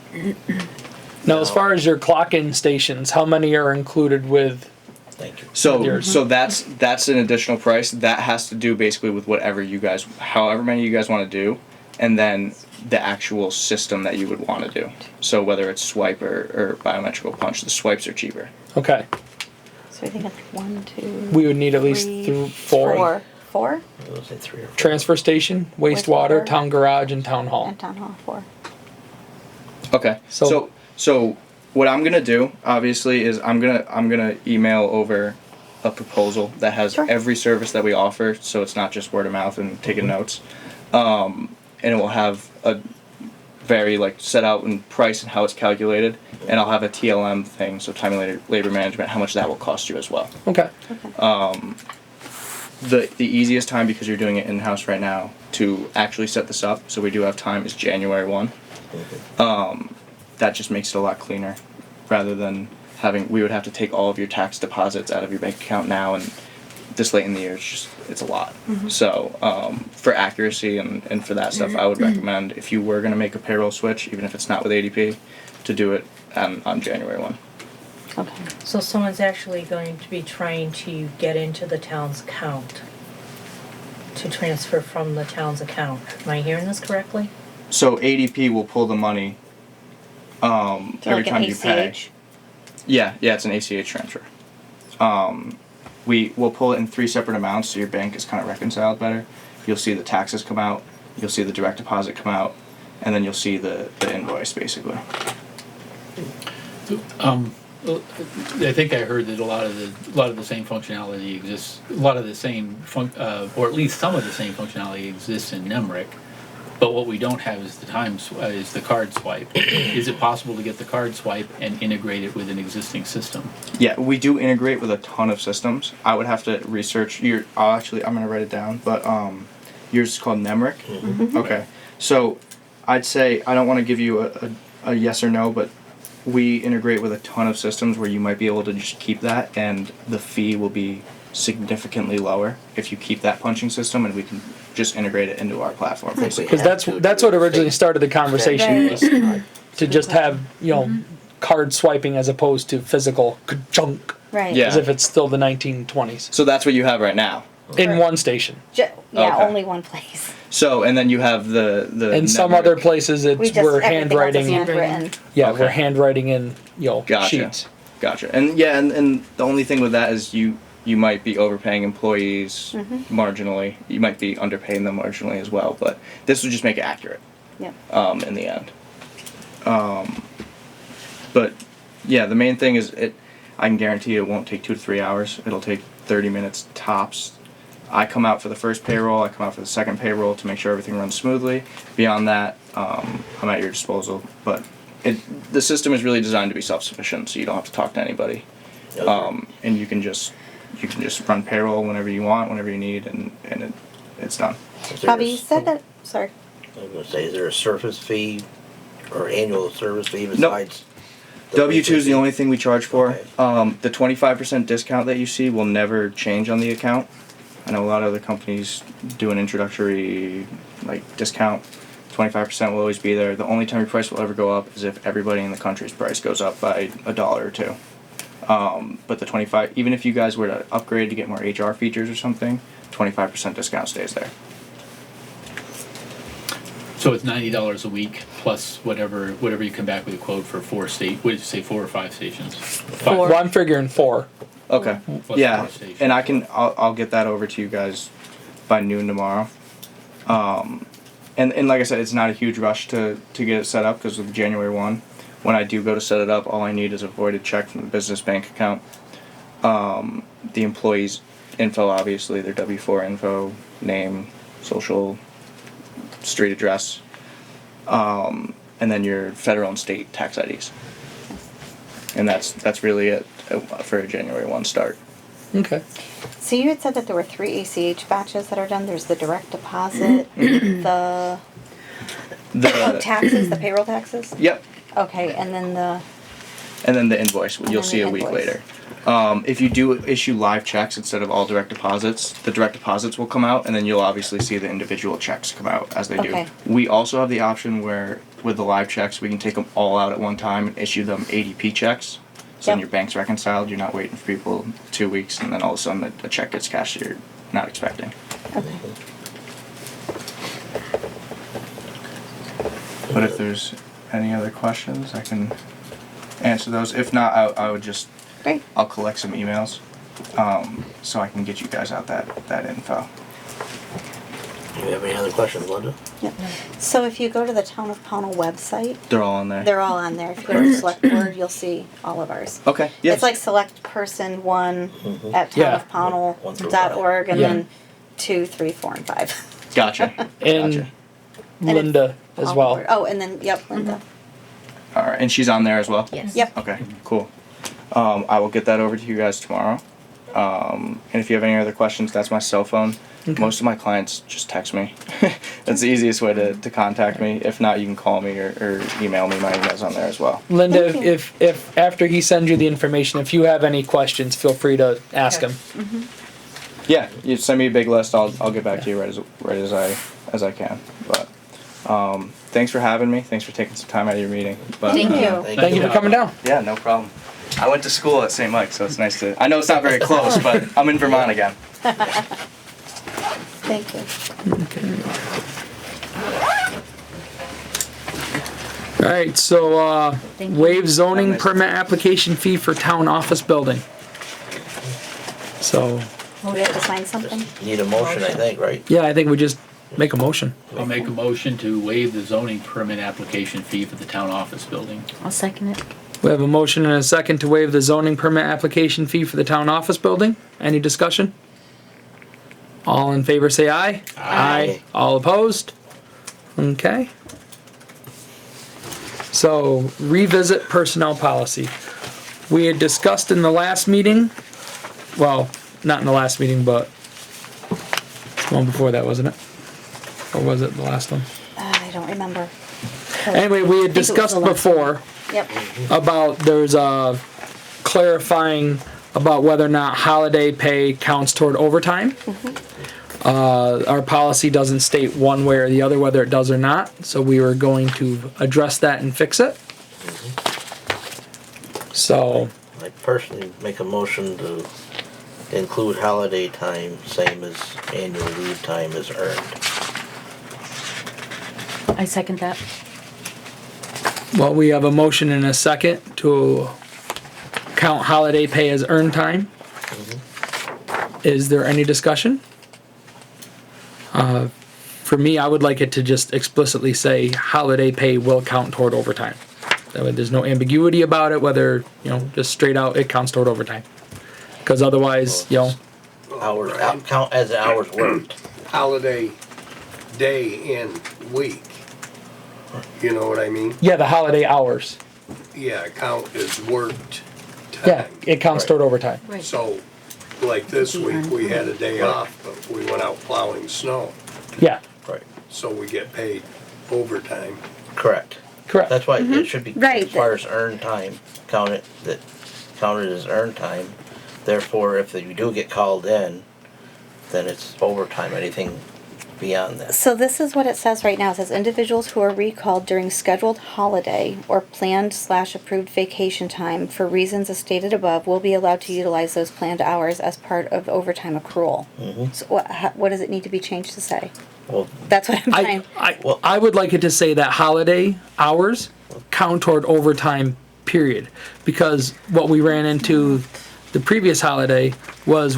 Now, as far as your clock-in stations, how many are included with? Thank you. So that's an additional price. That has to do basically with however many you guys want to do, and then the actual system that you would want to do. So whether it's swipe or biometrical punch, the swipes are cheaper. Okay. So I think it's 1, 2. We would need at least four. Four? I was say 3 or 4. Transfer station, wastewater, town garage, and town hall. And town hall, 4. Okay. So what I'm gonna do, obviously, is I'm gonna email over a proposal that has Sure. every service that we offer, so it's not just word of mouth and taking notes. And it will have a very like set out in price and how it's calculated, and I'll have a TLM thing, so time and labor management, how much that will cost you as well. Okay. The easiest time, because you're doing it in-house right now, to actually set this up, so we do have time, is January 1. That just makes it a lot cleaner, rather than we would have to take all of your tax deposits out of your bank account now, and this late in the year, it's a lot. So for accuracy and for that stuff, I would recommend, if you were gonna make a payroll switch, even if it's not with ADP, to do it on January 1. Okay. So someone's actually going to be trying to get into the town's account to transfer from the town's account. Am I hearing this correctly? So ADP will pull the money So every like time an you pay. ACH? Yeah, it's an ACH transfer. We will pull it in 3 separate amounts, so your bank is kind of reconciled better. You'll see the taxes come out, you'll see the direct deposit come out, and then you'll see the invoice, basically. I think I heard that a lot of the same functionality exists, or at least some of the same functionality exists in Nemrick, but what we don't have is is the card swipe. Is it possible to get the card swipe and integrate it with an existing system? Yeah, we do integrate with a ton of systems. I would have to research I'm gonna write it down, but yours is called Nemrick? Okay, so I'd say, I don't wanna give you a yes or no, but we integrate with a ton of systems where you might be able to just keep that, and the fee will be significantly lower if you keep that punching system, and we can just integrate it into our platform, basically. Because that's what originally started the conversation, was to just have, card swiping as opposed to physical junk, Right. Yeah. as if it's still the 1920s. So that's what you have right now. In one station. Yeah, Okay. only one place. So, and then you have the In some Nemrick. other places, We just, we're everything else is handwriting. handwritten. Yeah, Okay. we're handwriting in, Gotcha. sheets. Gotcha. And yeah, and the only thing with that is you might be overpaying employees marginally. You might be underpaying them marginally as well, but this would just make it accurate Yep. in the end. But yeah, the main thing is I can guarantee it won't take 2 to 3 hours. It'll take 30 minutes tops. I come out for the first payroll, I come out for the second payroll to make sure everything runs smoothly. Beyond that, I'm at your disposal. But the system is really designed to be self-sufficient, so you don't have to talk to anybody. And you can just run payroll whenever you want, whenever you need, and it's done. Bobby, you said that, sorry. I was gonna say, is there a service fee or annual service fee besides? W-2 is the only thing we charge for. Okay. The 25% discount that you see will never change on the account. I know a lot of other companies do an introductory discount. 25% will always be there. The only time your price will ever go up is if everybody in the country's price goes up by $1 or $2. But the 25, even if you guys were to upgrade to get more HR features or something, 25% discount stays there. So it's $90 a week plus whatever you come back with a quote for 4 or 5 stations? 5. Well, I'm figuring 4. Okay. Plus Yeah, 4 stations. and I'll get that over to you guys by noon tomorrow. And like I said, it's not a huge rush to get it set up because of January 1. When I do go to set it up, all I need is a voided check from the business bank account. The employee's info, obviously, their W-4 info, name, social, street address, and then your federal and state tax IDs. And that's really it for a January 1 start. Okay. So you had said that there were 3 ACH batches that are done. There's the direct deposit, the taxes, the payroll taxes? Yep. Okay, and then the invoice, you'll then see the a week invoice. later. If you do issue live checks instead of all direct deposits, the direct deposits will come out, and then you'll obviously see the individual checks come out as they Okay. do. We also have the option where, with the live checks, we can take them all out at one time and issue them ADP checks. So then Yep. your bank's reconciled, you're not waiting for people 2 weeks, and then all of a sudden a check gets cashed you're not expecting. Okay. But if there's any other questions, I can answer those. If not, I would just, Great. I'll collect some emails, so I can get you guys out that info. Do you have any other questions, Linda? So if you go to the Town of Pownal website, They're all on there. they're all on there. If you go to the select board, you'll see all of ours. Okay. Yes. It's like select person 1 at Yeah. townofpownal.org and Yeah. then 2, 3, 4, and 5. Gotcha. And Gotcha. Linda as All well. over. Oh, and then, yep, Linda. All right, and she's on there as well. Yes. Yep. Okay. Cool. I will get that over to you guys tomorrow. And if you have any other questions, that's my cell phone. Most of my clients just text me. That's the easiest way to contact me. If not, you can call me or email me. My email's on there as well. Linda, Thank you. if after he sends you the information, if you have any questions, feel free to ask him. Yeah, you send me a big list. I'll get back to you right as I can. But thanks for having me. Thanks for taking some time out of your meeting. But, Thank you. Thank you for coming down. Yeah, no problem. I went to school at St. Mike's, so it's nice to. I know it's not very close, but I'm in Vermont again. Thank you. All right, so Thank you. waive zoning Nice. permit application fee for town office building. So, Do we have to sign something? Need a motion, I think, right? yeah, I think we just make a motion. I'll make a motion to waive the zoning permit application fee for the town office building. I'll second it. We have a motion and a second to waive the zoning permit application fee for the town office building. Any discussion? All in favor say aye. Aye. All opposed? Okay. So, revisit personnel policy. We had discussed in the last meeting, well, not in the last meeting, but the one before that, wasn't it? Or was it the last one? I don't remember. Anyway, we had it was the discussed last before Yep. about there's a clarifying about whether or not holiday pay counts toward overtime. Our policy doesn't state one way or the other whether it does or not, so we were going to address that and fix it. So, I personally make a motion to include holiday time, same as annual leave time is earned. I second that. well, we have a motion and a second to count holiday pay as earned time. Is there any discussion? For me, I would like it to just explicitly say holiday pay will count toward overtime. That way there's no ambiguity about it, whether, just straight out it counts toward overtime. Because otherwise, Hours, count as hours worked. Holiday day and week. You know what I mean? yeah, the holiday hours. Yeah, count as worked time. Yeah, it counts toward overtime. Right. So, like this week, we had a day off, but we went out plowing snow, Yeah, Right. so we get paid overtime. Correct. correct. That's why it should be, Right. as far as earned time, counted as earned time. Therefore, if you do get called in, then it's overtime, anything beyond that. So this is what it says right now. It says individuals who are recalled during scheduled holiday or planned/approved vacation time for reasons as stated above will be allowed to utilize those planned hours as part of overtime accrual. So what does it need to be changed to say? Well, That's what I'm trying. I would like it to say that holiday hours count toward overtime, period. Because what we ran into the previous holiday was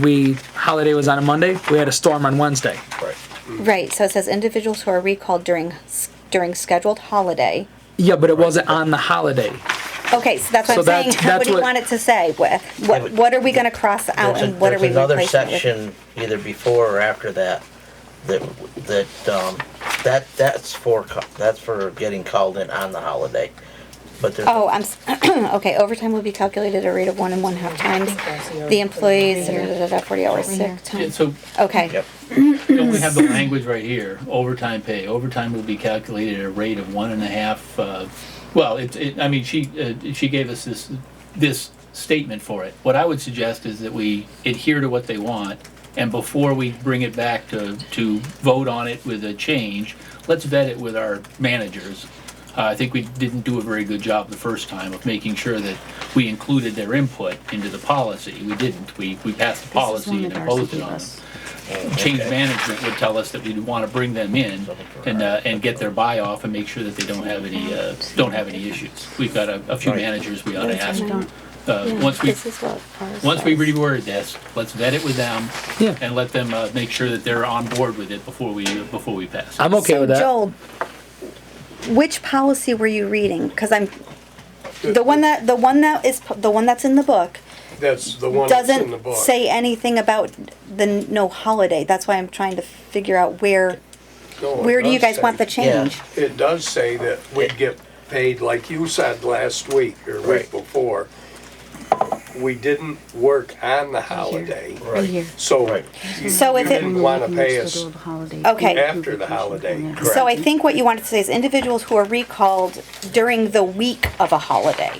holiday was on a Monday, we had a storm on Wednesday. right. Right. So it says individuals who are recalled during scheduled holiday. Yeah, but it wasn't on the holiday. Okay, so that's what So I'm saying. that's- What that's do you what- want it to say? What are we going to cross out There's, and what are we there's another replacing it with? section either before or after that's for getting called in on the holiday. But there's Oh, okay. Overtime will be calculated at a rate of 1 1/2 times the employees 40 hours sick Yeah, time. so Okay. Yep. don't we have the language right here? Overtime pay. Overtime will be calculated at a rate of 1.5. She gave us this statement for it. What I would suggest is that we adhere to what they want, and before we bring it back to vote on it with a change, let's vet it with our managers. I think we didn't do a very good job the first time of making sure that we included their input into the policy. We didn't. We passed the policy and imposed it on them. Change management would tell us that we'd want to bring them in and get their buy-off and make sure that they don't have any issues. We've got a few managers we ought to ask once we, This is what ours once we says. reword this, let's vet it with them. Yeah. And let them, make sure that they're on board with it before we pass it. I'm okay with that. Joel, which policy were you reading? Because I'm, the one that's in the book That's the one that's in the doesn't book. say anything about the no holiday. That's why I'm trying to figure out where No, it do you does guys want the say- change? It does say that we get paid, like you said last week or week Right. before. We didn't work on the holiday, Right here. so Right. So you if it, didn't wanna pay us okay. after the holiday. So I think what you wanted to say is individuals who are recalled during the week of a holiday,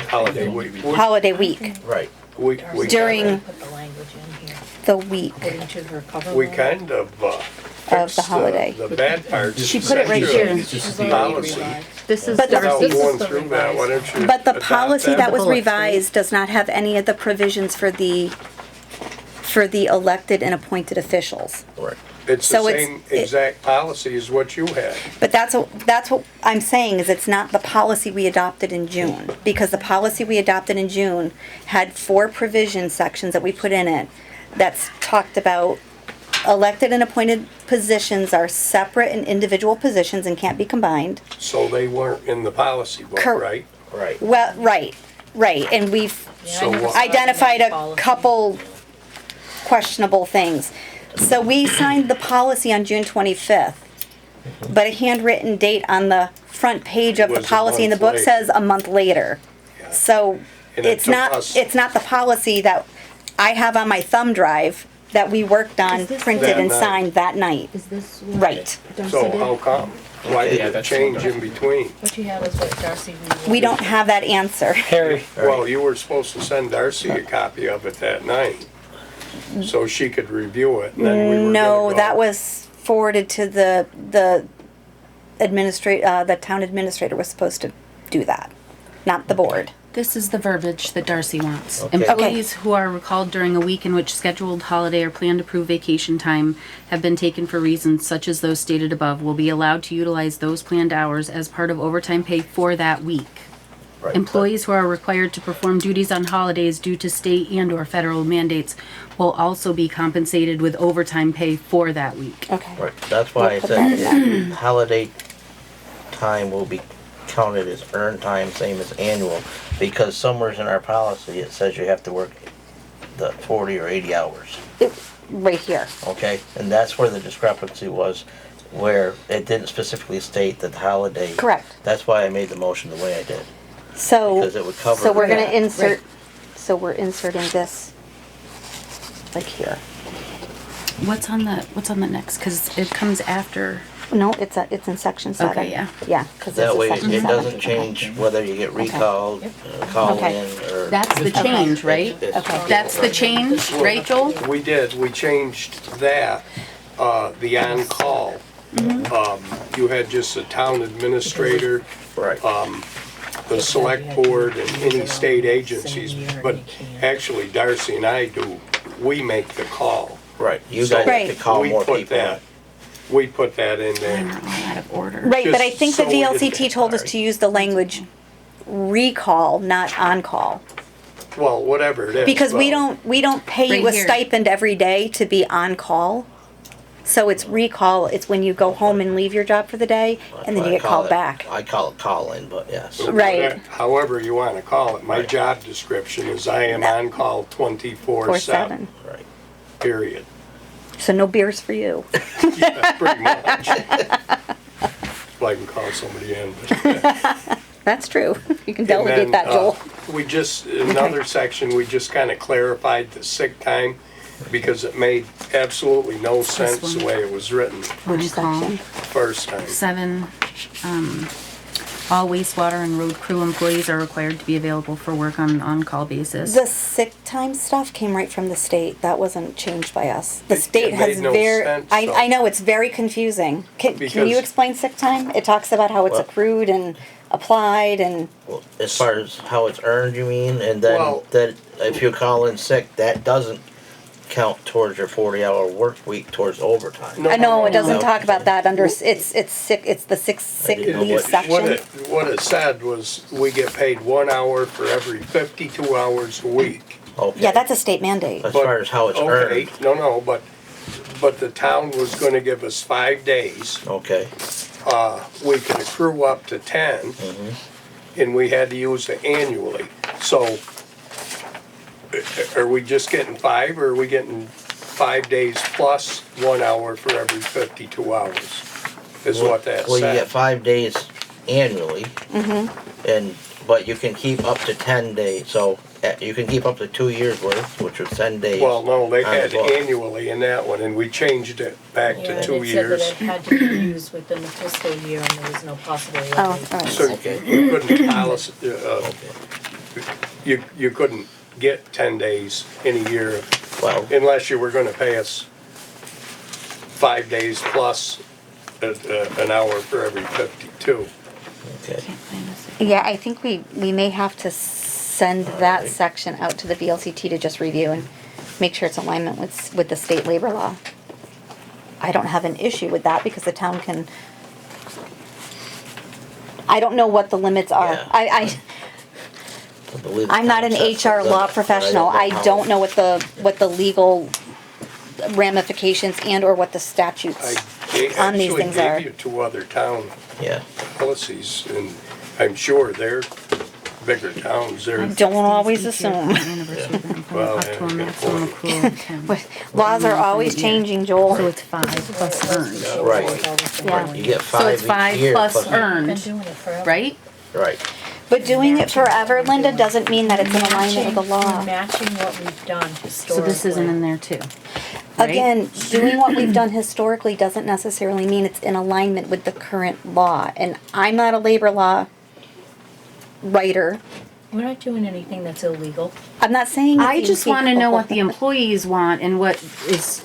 Holiday week. holiday week, Right. We during Put the language in here, the week according to her cover. We letter. kind of, of fixed the holiday. the bad parts. She put it right section here. of This is the the Policy. This is But the- Without Darcy's. going through that, why don't you But the adopt policy that was bullets, right? revised does not have any of the provisions for the elected and appointed officials. Right. It's the so it's- same it- exact policy as what you had. But that's what I'm saying is it's not the policy we adopted in June. Because the policy we adopted in June had 4 provision sections that we put in it that's talked about elected and appointed positions are separate and individual positions and can't be combined. So they weren't in the policy book, Cor- right? Right. Well, right, and we've Yeah, So I never what- saw it in identified the a policy. couple questionable things. So we signed the policy on June 25th, but a handwritten date on the front page of the Was a policy in the month book later. says a month later. Yeah. So And it it's took not, us- it's not the policy that I have on my thumb drive that we worked on, Is this printed that and night? signed that night. Is this Right. So how come? Why did Yeah, it that's- change in between? What you have is what Darcy. We don't have that answer. Harry. Well, you were supposed to send Darcy a copy of it that night, so she could review it, and then we were gonna No, go- that was forwarded to the town administrator was supposed to do that, not the board. This is the verbiage that Darcy wants. Okay. Employees who are recalled during a week in which scheduled holiday or planned approved vacation time have been taken for reasons such as those stated above will be allowed to utilize those planned hours as part of overtime pay for that week. Right. Employees who are required to perform duties on holidays due to state and/or federal mandates will also be compensated with overtime pay for that week. Okay. Right. That's why I We'll put that said holiday time will be counted as earned time, same as annual, because somewhere in our policy, it says you have to work the 40 or 80 hours, Right here. okay? And that's where the discrepancy was, where it didn't specifically state that the holiday. Correct. That's why I made the motion the way I did, So, because it would cover. so we're gonna that. insert, so we're inserting this, like here. What's on the next? Cause it comes after. No, it's in section 7. Okay, yeah. Yeah, because That this way, is section it 7. doesn't change whether you get recalled, call Okay. in, or. That's the change, right? It's- Okay. That's the change, right, Joel? We did, we changed that, the on-call. You had just a town administrator, Right. the select board, and any state agencies, but actually Darcy and I do, we make the call. Right, you So guys have to Right. call we more put people. that- We put that in They're there. not all out of order. Right, but I Just think the so we didn't VLCT get told us to use the language recall, not on-call. Well, whatever it is. Because we though. don't pay you a Right here. stipend every day to be on-call. So it's recall, it's when you go home and leave your job for the day, and then you I get call called it- back. I call it call-in, but yes. Right. However you wanna call it, my Right. job description is I am on call 24/7, 4/7. Right. period. So no beers for you. Yeah, pretty much. If I can call somebody in. but- That's true. You can And delegate then, that, Joel. We just, another section, we just kinda clarified the sick time because it made absolutely no sense the one. way it was written Which call. section? first time. 7, all wastewater and road crew employees are required to be available for work on an on-call basis. The sick time stuff came right from the state. That wasn't changed by us. The It state has made no very, sense, I though. know, it's very confusing. Can you Because- explain sick time? It talks about how it's Well- accrued and applied and, Well, as far as how it's earned, you mean, and then Well- that if you call in sick, that doesn't count towards your 40-hour work week towards overtime. No, it doesn't No. talk about that under, it's sick, it's the sick leave section. What it said was we get paid 1 hour for every 52 hours a week. Okay. Yeah, that's a state mandate. As far as how it's Okay, earned. no, but the town was gonna give us 5 days. Okay. We could accrue up to 10, and we had to use it annually. So, are we just getting 5, or are we getting 5 days plus 1 hour for every 52 hours? Is what that Well, you get said. 5 days annually. But you can keep up to 10 days, so you can keep up to 2 years worth, which was 10 days. Well, no, they on the had book. annually in that one, and we changed it back Yeah, to and 2 it said years. that it had to be used within the fiscal year and there was no possibility of. Oh, waiving. all right. So Okay. you couldn't policy, Okay. you couldn't get 10 days in a year Well, unless you were gonna pay us 5 days plus an hour for every 52. okay. Yeah, I think we may have to send that section out to the VLCT to just review and make sure it's in alignment with the state labor law. I don't have an issue with that because the town can, I don't know what the limits are. Yeah. I believe the I'm not an town sets the HR law limit, but professional. I how- don't know what the legal ramifications and or what the statutes on these Actually things are. gave you 2 other town Yeah. policies, and I'm sure they're bigger towns, they're, Don't always assume. Well, Up to a yeah, maximum accrual of 10. Laws are always changing, Joel. So it's 5 plus earned, Right. Yeah. You get so 5 it's each 5 year. plus Been earned, doing it forever. right? Right. But doing it forever, Linda, doesn't mean that it's in alignment with the We're law. matching what we've done So historically. this isn't in there too, right? Again, doing what we've done historically doesn't necessarily mean it's in alignment with the current law. And I'm not a labor law writer. We're not doing anything that's illegal. I'm not saying. I just wanna know what the employees want and what is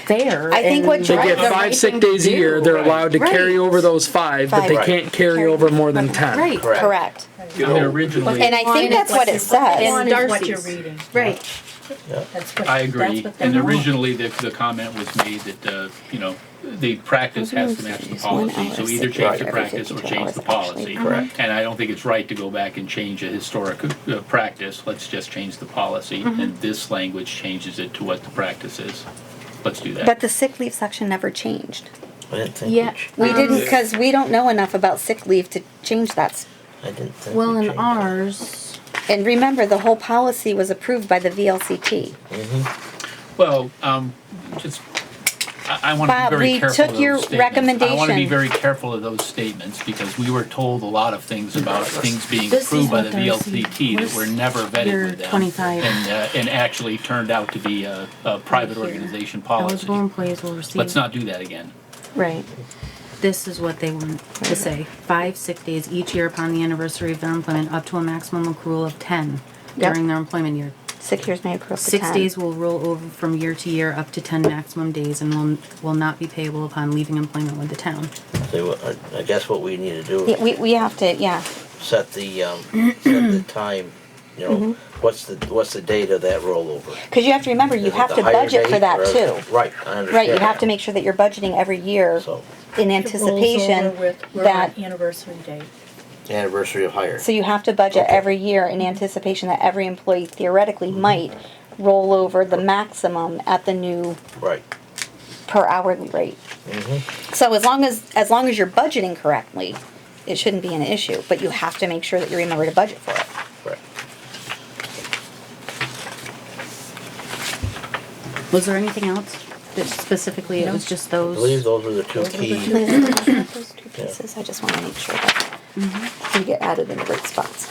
fair. I think what and They Right, get the right 5 sick thing to days a year, do. they're allowed to Right. carry over those 5, but they Five. can't carry Carry over more than 10. Right. Correct. Correct. you I mean, know, originally, And I think that's what it says. One is what you're Darcy's. reading. Right. That's what. I agree. That's what they And want. originally, the comment was made that, the practice has to match the policy. So either change the practice or change the policy. Correct. And I don't think it's right to go back and change a historic practice. Let's just change the policy. And this language changes it to what the practice is. Let's do that. But the sick leave section never changed. I didn't think Yeah. We didn't, because we don't know enough about sick leave to change that. I didn't think Well, we in changed it. ours, And remember, the whole policy was approved by the VLCT. Well, just, I want to Bob, be very we careful took of those your statements. I want to be recommendation. very careful of those statements because we were told a lot of things about things being This is approved by what the Darcy- VLCT that were never vetted your with them. 25. And actually turned out to be a private organization policy. eligible employees will receive. Let's not do that again. Right. This is what they want to say. 5 sick days each year upon the anniversary of their employment, up to a maximum accrual of 10 Yep. during their employment year. 6 years may accrue up to 6 10. days will roll over from year to year up to 10 maximum days and will not be payable upon leaving employment with the town. So I guess what we need to do Yeah, we have to, yeah. set the time, what's the date of that rollover? Because you have to remember, you Is it have the to higher budget for date that or- too. Right, I understand. Right, you have that. to make sure that you're budgeting every year So, in It rolls anticipation over with that, our anniversary date. anniversary of hire. so you have to budget Okay. every year in anticipation that every employee theoretically might roll over the maximum at the new Right. per hourly rate. So as long as you're budgeting correctly, it shouldn't be an issue, but you have to make sure that you remember to budget for it. Right. Was there anything else that specifically it was just I those? believe those were the two key. Those two pieces, I just wanna make sure that they get added in the right spots.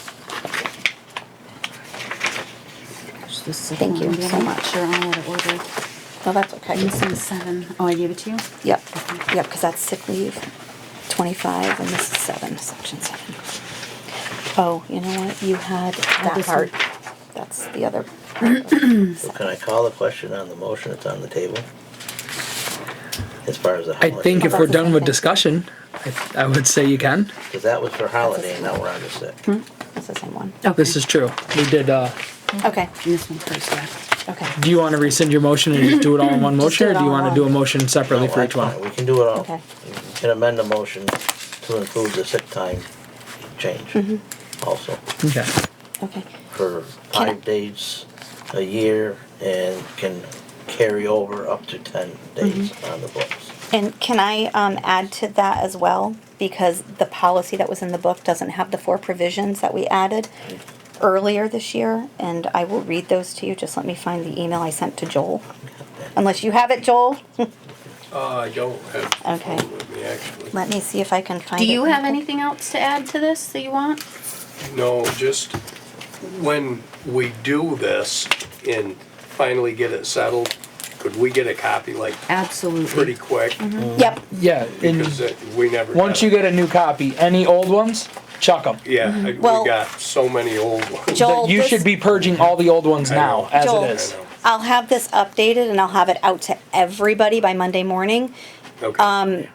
Just the second Thank you one. so I'm much. not sure on what it ordered. No, that's okay. I'm missing 7. Oh, I gave it to you? Yep, yep, because that's sick leave, 25, and this is 7, section 7. Oh, you know what, you had that this part, that's the other. So can I call the question on the motion that's on the table? As far as the I holiday? think if That's we're the done same with thing. discussion, I would say you can. Because that was for holiday, now we're on to sick. That's the same one. Okay. This is true. We did, Okay, This one first, yeah. Okay. Do you want to rescind your motion and just do it all in one Just motion, do or it do you all in want to do a one. motion separately No, for that's each one? fine. We can do it all. Okay. You can amend the motion to include the sick time change also Okay. Okay. for Can I- 5 days a year and can carry over up to 10 days on the books. And can I add to that as well? Because the policy that was in the book doesn't have the 4 provisions that we added earlier this year, and I will read those to you. Just let me find the email I sent to Joel. Unless you have it, Joel? I don't have the Okay. phone with me, actually. Let me see if I can find it. Do you real have quick. anything else to add to this that you want? No, just when we do this and finally get it settled, could we get a copy like Absolutely. pretty quick? Yep. Yeah, Because we never. once got you it. get a new copy, any old ones, chuck them. Yeah, we Well- got so many old ones. Joel, You this- should be purging all the old ones I now, know. as Joel, it is. I know. I'll have this updated and I'll have it out to everybody by Monday morning. Okay.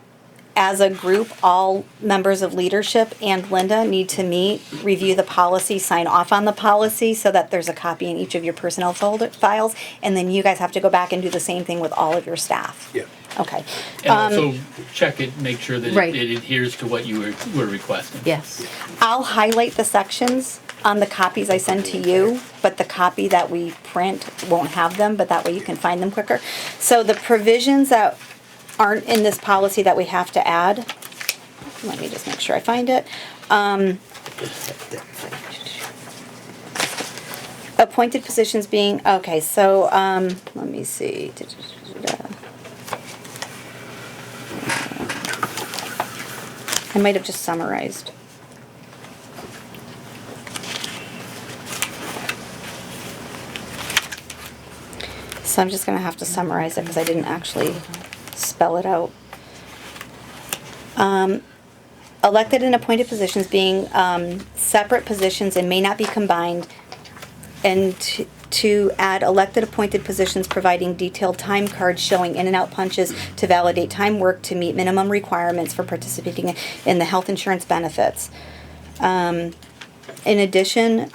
As a group, all members of leadership and Linda need to meet, review the policy, sign off on the policy so that there's a copy in each of your personnel files. And then you guys have to go back and do the same thing with all of your staff. Yeah. Okay. And also check it, make sure that Right. it adheres to what you were requesting. Yes. I'll highlight the sections on the copies I send to you, but the copy that we print won't have them, but that way you can find them quicker. So the provisions that aren't in this policy that we have to add, let me just make sure I find it. Appointed positions being, okay, so, let me see. I might have just summarized. So I'm just gonna have to summarize it because I didn't actually spell it out. Elected and appointed positions being separate positions and may not be combined, and to add elected appointed positions providing detailed time cards showing in and out punches to validate time worked to meet minimum requirements for participating in the health insurance benefits. In addition,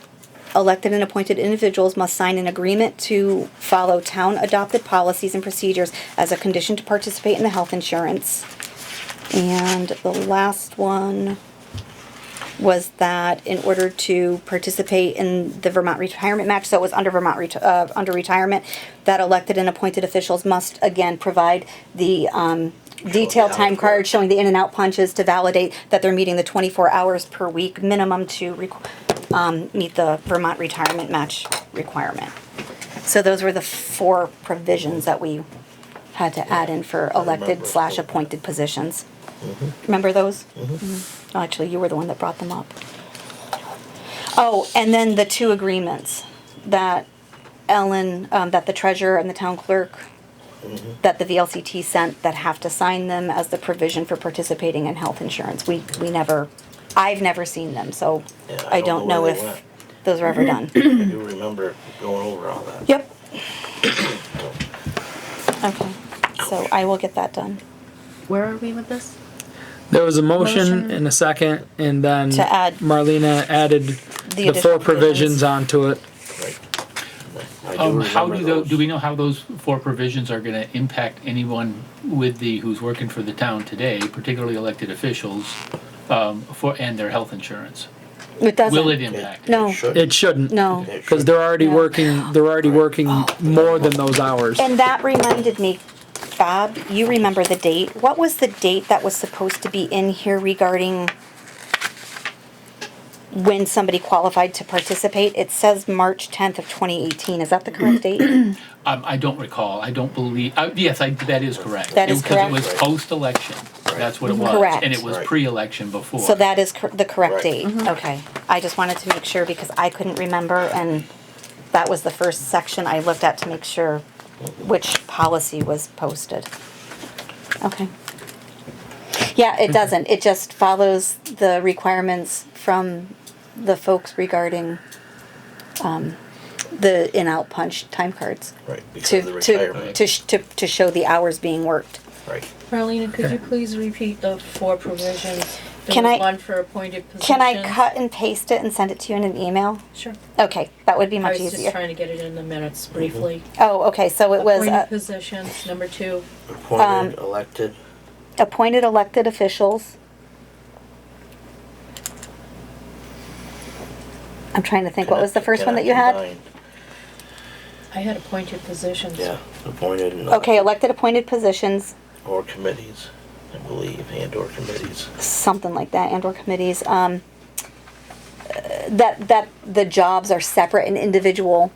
elected and appointed individuals must sign an agreement to follow town-adopted policies and procedures as a condition to participate in the health insurance. And the last one was that in order to participate in the Vermont retirement match, so it was under under retirement, that elected and appointed officials must again provide the detailed time card showing the in and out punches to validate that they're meeting the 24 hours per week minimum to meet the Vermont retirement match requirement. So those were the 4 provisions that we had to add in for elected/appointed positions. Remember those? Oh, actually, you were the one that brought them up. Oh, and then the 2 agreements that Ellen, that the treasurer and the town clerk, that the VLCT sent, that have to sign them as the provision for participating in health insurance. I've never seen them, so Yeah, I don't know where if they went. those were ever done. I do remember going over all that. Yep. Okay, so I will get that done. Where are we with this? There was a motion Motion. and a second, and then To add Marlena added the additional 4 provisions onto it. Right. I How remember do those. do we know how those 4 provisions are gonna impact anyone who's working for the town today, particularly elected officials, and their health insurance? It doesn't. Will it impact? No. It shouldn't. No. It Because should- they're already Yeah. working, more than those hours. And that reminded me, Bob, you remember the date. What was the date that was supposed to be in here regarding when somebody qualified to participate? It says March 10th of 2018. Is that the correct date? I don't recall, I don't believe, yes, that is correct. That is correct? Because it was post-election, that's what it was. Correct. And it was Right. pre-election before. So that is the correct Right. date? Okay. I just wanted to make sure because I couldn't remember and that was the first section I looked at to make sure which policy was posted. Okay. Yeah, it doesn't. It just follows the requirements from the folks regarding the in-out punch time cards Right, because of the to retirement. to show the hours being worked. Right. Marlena, could you please repeat the 4 provisions? Can There I- was one for appointed positions. Can I cut and paste it and send it to you in an email? Sure. Okay, that would be I much was just easier. trying to get it in the minutes briefly. Oh, okay, so it was Appointed positions, number 2. Appointed, elected, appointed elected officials. I'm trying to think, what was the first one that you had? combined. I had appointed positions. Yeah, appointed and Okay, elected, elected appointed positions, or committees, I believe, and or committees. something like that, and or committees, that the jobs are separate and individual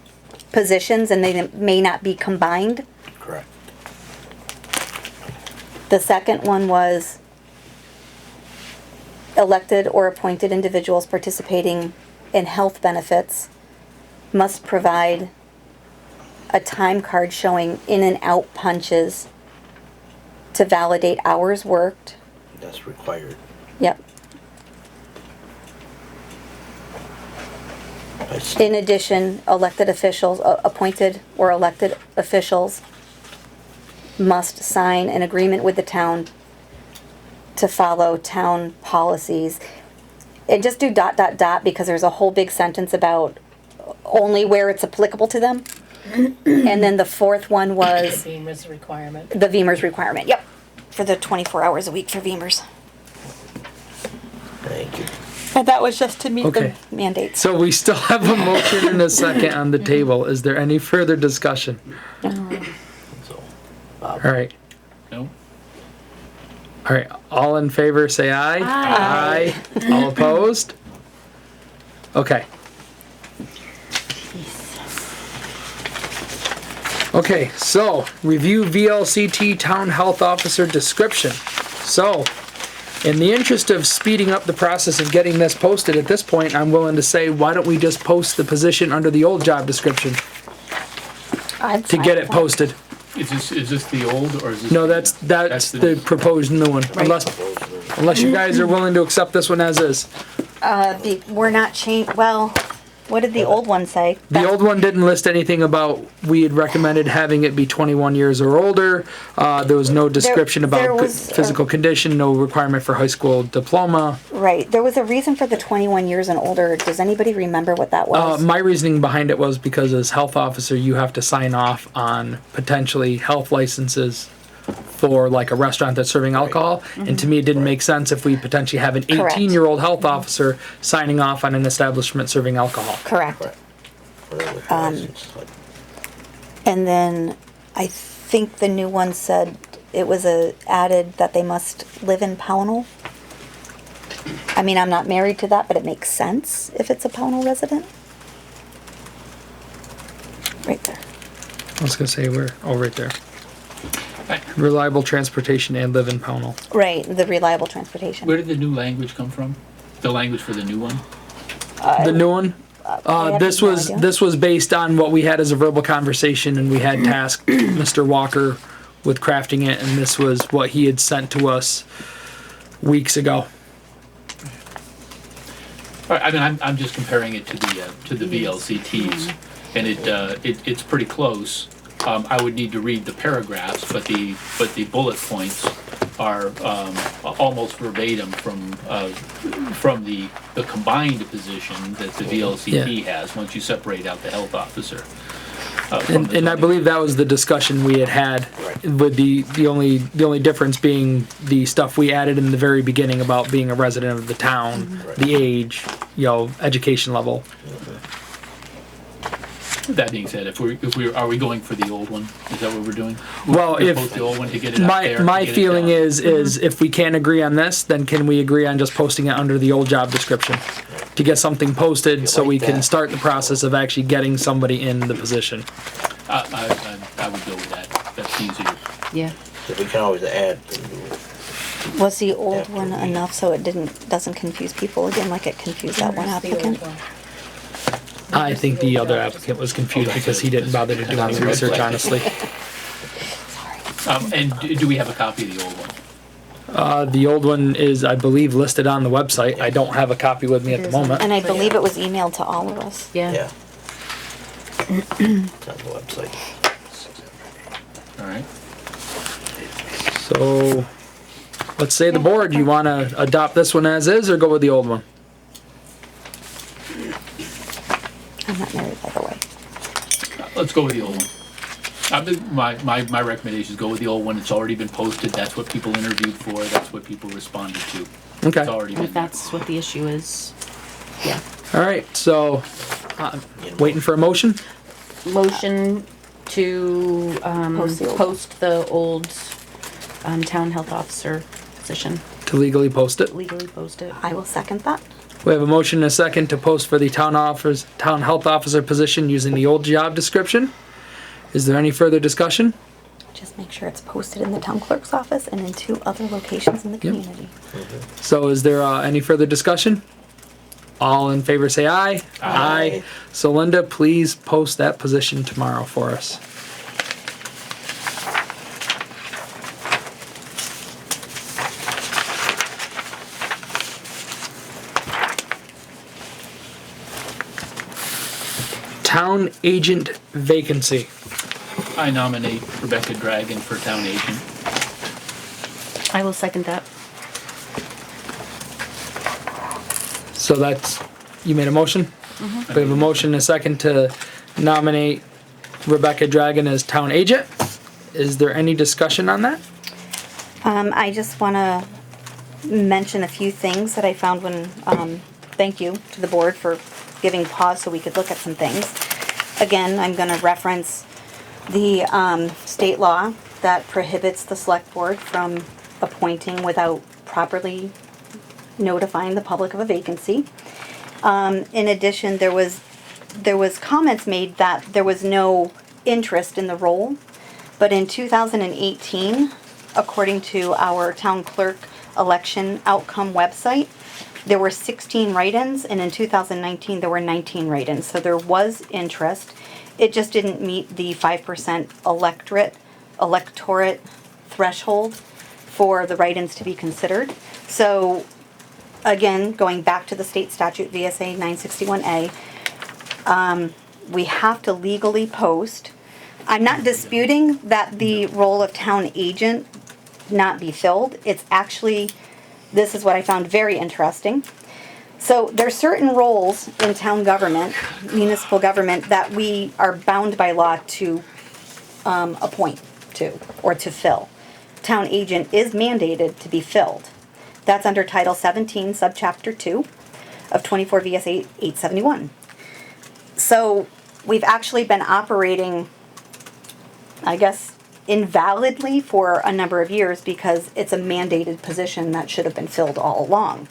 positions and they may not be combined. Correct. The second one was elected or appointed individuals participating in health benefits must provide a time card showing in and out punches to validate hours worked. That's required. Yep. I see. In addition, elected officials, appointed or elected officials must sign an agreement with the town to follow town policies. And just do ... because there's a whole big sentence about only where it's applicable to them. And then the fourth one was The FEMA's requirement. the VEMR's requirement, yep, for the 24 hours a week for VEMR's. Thank you. And that was just to meet Okay. the mandates. So we still have a motion and a second on the table. Is there any further discussion? So, Bob, All right. No? All right. All in favor, say aye. Aye. All opposed? Okay. Okay, so review VLCT Town Health Officer description. So, in the interest of speeding up the process of getting this posted at this point, I'm willing to say, why don't we just post the position under the old job description to get it posted? Is this the old or is this? No, that's the proposed new one. Unless you guys are willing to accept this one as is. We're not well, what did the old one say? The old one didn't list anything about, we had recommended having it be 21 years or older. There was no description there about was, physical condition, no requirement for high school diploma. Right, there was a reason for the 21 years and older. Does anybody remember what that was? My reasoning behind it was because as health officer, you have to sign off on potentially health licenses for like a restaurant that's serving alcohol. And to me, it didn't make sense if we potentially have an Correct. 18-year-old health officer signing off on an establishment serving alcohol. Correct. Correct. For a liquor license, like, And then I think the new one said it was added that they must live in Pownal. I mean, I'm not married to that, but it makes sense if it's a Pownal resident. Right there. I was gonna say right there. Reliable transportation and live in Pownal. Right, the reliable transportation. Where did the new language come from? The language for the new one? The new one? I have This no was idea. this was based on what we had as a verbal conversation, and we had tasked Mr. Walker with crafting it, and this was what he had sent to us weeks ago. All right, I mean, I'm just comparing it to the VLCTs, and it's pretty close. I would need to read the paragraphs, but the bullet points are almost verbatim from the combined position that the VLCT has, once you separate out the health officer. from the And I zoning. believe that was the discussion we had with the only difference being the stuff we added in the very beginning about being a resident of the town, the age, education level. That being said, are we going for the old one? Is that what we're doing? Well, We'll if post the old one to get it out there. my and get it feeling done. is if we can't agree on this, then can we agree on just posting it under the old job description to get something posted so like we can that. start the process of actually getting somebody in the position. I would go with that. That's easier. Yeah. that we can always add the new. Was the old one enough so it doesn't confuse people again like it confused that one Where's the old applicant? one? I think the other applicant was confused because he didn't bother to do any research, honestly. And do we have a copy of the old one? The old one is, I believe, listed on the website. I don't have a copy with me at the moment. And I believe it was emailed to all of us. Yeah. Yeah. It's on the website. All right. So, let's say the board, you wanna adopt this one as is or go with the old one? I'm not married, by the way. Let's go with the old one. My recommendation is go with the old one. It's already been posted. That's what people interviewed for. That's what people responded to. Okay. It's already And if been. that's what the issue is, yeah. Alright, so, waiting for a motion? Motion to, Post the old. post the old, town health officer position, To legally post it. legally post it. I will second that. We have a motion and a second to post for the town health officer position using the old job description. Is there any further discussion? Just make sure it's posted in the town clerk's office and in 2 other locations in the Yep. community. So is there any further discussion? All in favor say aye. Aye. So Linda, please post that position tomorrow for us. Town agent vacancy. I nominate Rebecca Dragon for town agent. I will second that. So that's, you made a motion? We have a motion and a second to nominate Rebecca Dragon as town agent. Is there any discussion on that? I just want to mention a few things that I found when, thank you to the board for giving pause so we could look at some things. Again, I'm going to reference the state law that prohibits the select board from appointing without properly notifying the public of a vacancy. In addition, there was comments made that there was no interest in the role, but in 2018, according to our town clerk election outcome website, there were 16 write-ins, and in 2019 there were 19 write-ins, so there was interest. It just didn't meet the 5% electorate threshold for the write-ins to be considered. So again, going back to the state statute VSA 961A, we have to legally post. I'm not disputing that the role of town agent not be filled. It's actually, this is what I found very interesting. So there's certain roles in town government, municipal government, that we are bound by law to appoint to or to fill. Town agent is mandated to be filled. That's under Title 17, Subchapter 2 of 24 VSA 871. So we've actually been operating, I guess, invalidly for a number of years because it's a mandated position that should have been filled all along.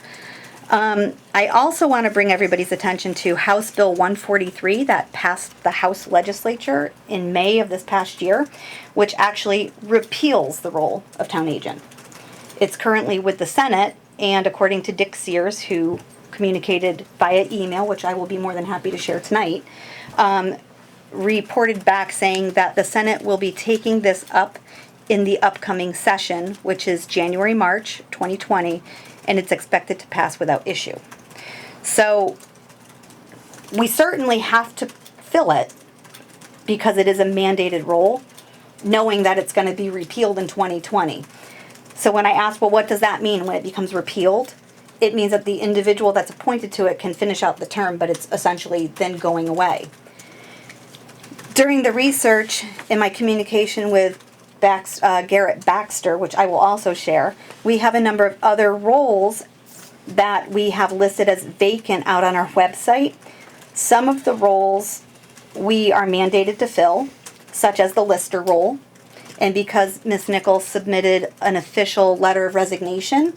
I also want to bring everybody's attention to House Bill 143 that passed the House legislature in May of this past year, which actually repeals the role of town agent. It's currently with the Senate, and according to Dick Sears, who communicated via email, which I will be more than happy to share tonight, reported back saying that the Senate will be taking this up in the upcoming session, which is January-March 2020, and it's expected to pass without issue. So we certainly have to fill it because it is a mandated role, knowing that it's going to be repealed in 2020. So when I asked, well, what does that mean when it becomes repealed? It means that the individual that's appointed to it can finish out the term, but it's essentially then going away. During the research in my communication with Garrett Baxter, which I will also share, we have a number of other roles that we have listed as vacant out on our website. Some of the roles we are mandated to fill, such as the lister role. And because Ms. Nichols submitted an official letter of resignation,